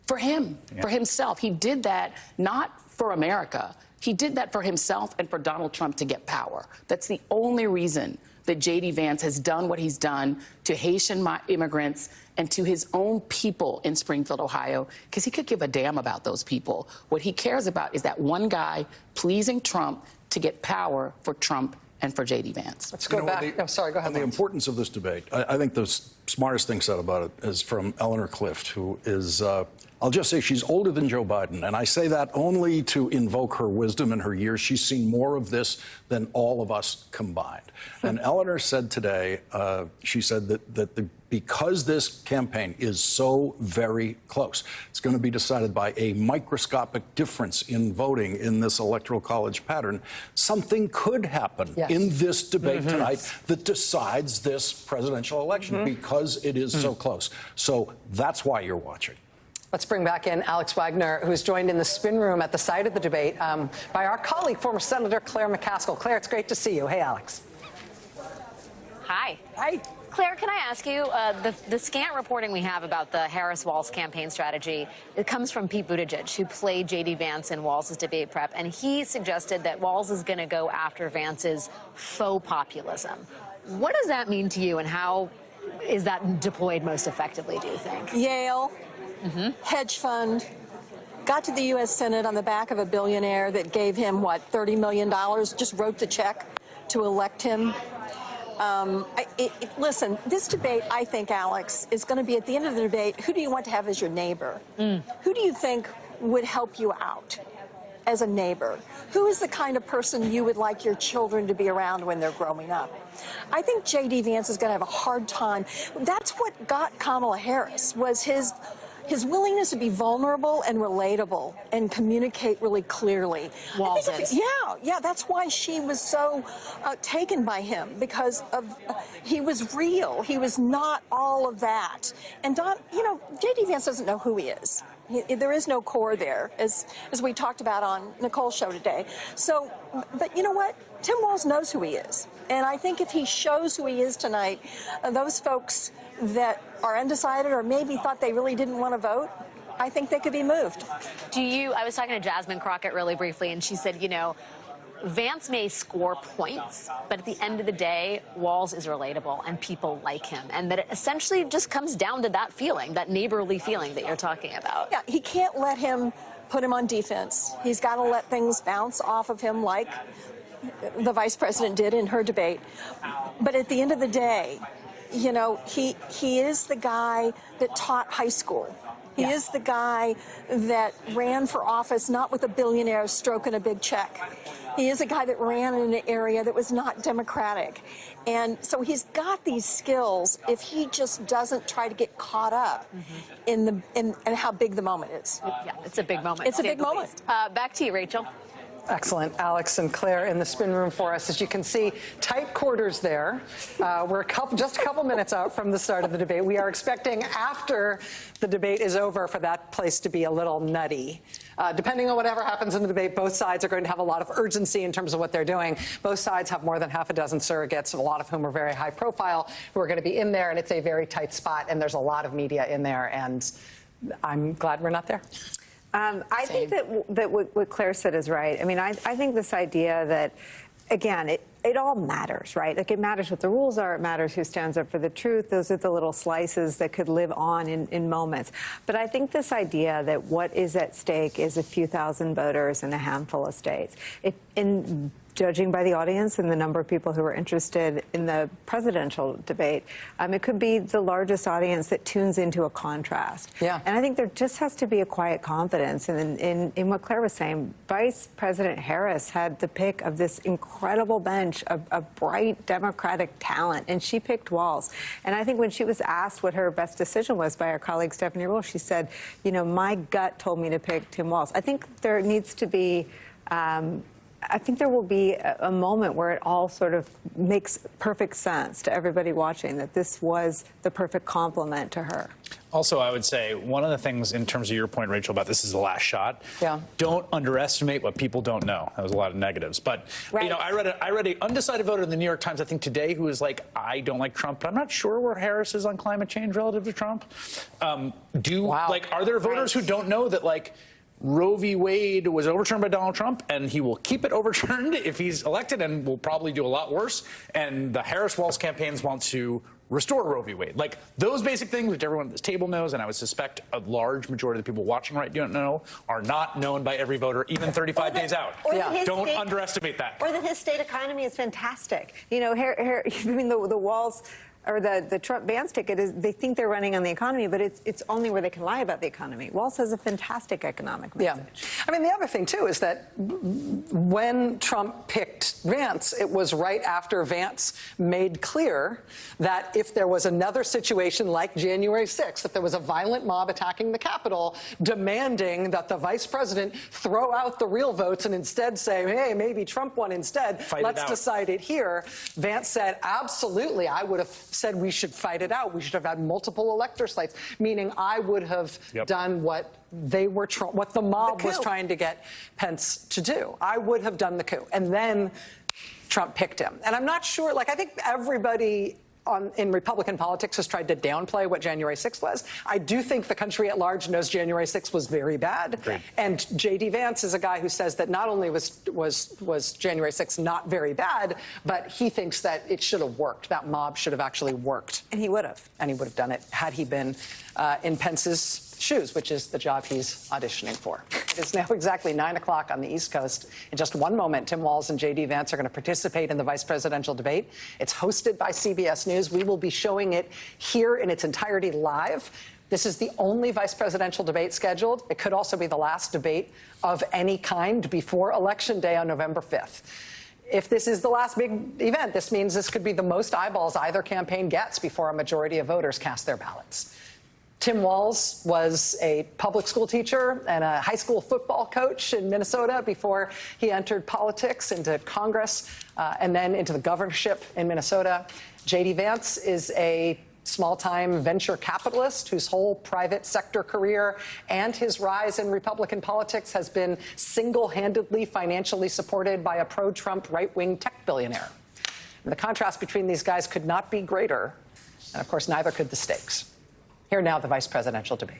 for him, for himself. He did that not for America. He did that for himself and for Donald Trump to get power. That's the only reason that J.D. Vance has done what he's done to Haitian immigrants and to his own people in Springfield, Ohio, because he could give a damn about those people. What he cares about is that one guy pleasing Trump to get power for Trump and for J.D. Vance. Let's go back. I'm sorry, go ahead. On the importance of this debate, I think the smartest thing said about it is from Eleanor Clift, who is, I'll just say she's older than Joe Biden. And I say that only to invoke her wisdom and her years. She's seen more of this than all of us combined. And Eleanor said today, she said that because this campaign is so very close, it's going to be decided by a microscopic difference in voting in this electoral college pattern. Something could happen in this debate tonight that decides this presidential election because it is so close. So that's why you're watching. Let's bring back in Alex Wagner, who's joined in the spin room at the site of the debate by our colleague, former Senator Claire McCaskill. Claire, it's great to see you. Hey, Alex. Hi. Hi. Claire, can I ask you, the scant reporting we have about the Harris-Walz campaign strategy, it comes from Pete Buttigieg, who played J.D. Vance in Walz's debate prep, and he suggested that Walz is going to go after Vance's faux populism. What does that mean to you, and how is that deployed most effectively, do you think? Yale, hedge fund, got to the U.S. Senate on the back of a billionaire that gave him, what, $30 million, just wrote the check to elect him. Listen, this debate, I think, Alex, is going to be at the end of the debate, who do you want to have as your neighbor? Who do you think would help you out as a neighbor? Who is the kind of person you would like your children to be around when they're growing up? I think J.D. Vance is going to have a hard time. That's what got Kamala Harris, was his willingness to be vulnerable and relatable and communicate really clearly. Yeah, that's why she was so taken by him, because he was real. He was not all of that. And J.D. Vance doesn't know who he is. There is no core there, as we talked about on Nicole's show today. So, but you know what? Tim Walz knows who he is. And I think if he shows who he is tonight, those folks that are undecided or maybe thought they really didn't want to vote, I think they could be moved. I was talking to Jasmine Crockett really briefly, and she said, Vance may score points, but at the end of the day, Walz is relatable and people like him. And that it essentially just comes down to that feeling, that neighborly feeling that you're talking about. Yeah, he can't let him put him on defense. He's got to let things bounce off of him like the vice president did in her debate. But at the end of the day, he is the guy that taught high school. He is the guy that ran for office not with a billionaire stroking a big check. He is a guy that ran in an area that was not democratic. And so he's got these skills if he just doesn't try to get caught up in how big the moment is. Yeah, it's a big moment. It's a big moment. Back to you, Rachel. Excellent. Alex and Claire in the spin room for us. As you can see, tight quarters there. We're just a couple minutes out from the start of the debate. We are expecting after the debate is over for that place to be a little nutty. Depending on whatever happens in the debate, both sides are going to have a lot of urgency in terms of what they're doing. Both sides have more than half a dozen surrogates, a lot of whom are very high profile, who are going to be in there, and it's a very tight spot, and there's a lot of media in there, and I'm glad we're not there. I think that what Claire said is right. I mean, I think this idea that, again, it all matters, right? Like, it matters what the rules are. It matters who stands up for the truth. Those are the little slices that could live on in moments. But I think this idea that what is at stake is a few thousand voters in a handful of states. Judging by the audience and the number of people who are interested in the presidential debate, it could be the largest audience that tunes into a contrast. Yeah. And I think there just has to be a quiet confidence in what Claire was saying. Vice President Harris had the pick of this incredible bench of bright Democratic talent, and she picked Walz. And I think when she was asked what her best decision was by our colleague Stephanie Ruhle, she said, you know, my gut told me to pick Tim Walz. I think there needs to be I think there will be a moment where it all sort of makes perfect sense to everybody watching, that this was the perfect complement to her. Also, I would say one of the things in terms of your point, Rachel, about this is the last shot. Yeah. Don't underestimate what people don't know. That was a lot of negatives. But, you know, I read an undecided voter in the New York Times, I think today, who is like, I don't like Trump, but I'm not sure where Harris is on climate change relative to Trump. Are there voters who don't know that, like, Roe v. Wade was overturned by Donald Trump, and he will keep it overturned if he's elected, and will probably do a lot worse. And the Harris-Walz campaigns want to restore Roe v. Wade. Like, those basic things, which everyone at this table knows, and I would suspect a large majority of the people watching right don't know, are not known by every voter, even 35 days out. Don't underestimate that. Or that his state economy is fantastic. You know, I mean, the Walz or the Trump-Vance ticket is, they think they're running on the economy, but it's only where they can lie about the economy. Walz has a fantastic economic message. Yeah. I mean, the other thing, too, is that when Trump picked Vance, it was right after Vance made clear that if there was another situation like January 6th, if there was a violent mob attacking the Capitol, demanding that the vice president throw out the real votes and instead say, hey, maybe Trump won instead, let's decide it here. Vance said, absolutely, I would have said we should fight it out. We should have had multiple elector slates, meaning I would have done what they were what the mob was trying to get Pence to do. I would have done the coup. And then Trump picked him. And I'm not sure, like, I think everybody in Republican politics has tried to downplay what January 6th was. I do think the country at large knows January 6th was very bad. Great. And J.D. Vance is a guy who says that not only was January 6th not very bad, but he thinks that it should have worked. That mob should have actually worked. And he would have. And he would have done it had he been in Pence's shoes, which is the job he's auditioning for. It is now exactly 9 o'clock on the East Coast. In just one moment, Tim Walz and J.D. Vance are going to participate in the vice presidential debate. It's hosted by CBS News. We will be showing it here in its entirety live. This is the only vice presidential debate scheduled. It could also be the last debate of any kind before Election Day on November 5th. If this is the last big event, this means this could be the most eyeballs either campaign gets before a majority of voters cast their ballots. Tim Walz was a public school teacher and a high school football coach in Minnesota before he entered politics, into Congress, and then into the governorship in Minnesota. J.D. Vance is a small-time venture capitalist whose whole private sector career and his rise in Republican politics has been single-handedly financially supported by a pro-Trump right-wing tech billionaire. And the contrast between these guys could not be greater, and of course, neither could the stakes. Here now, the vice presidential debate.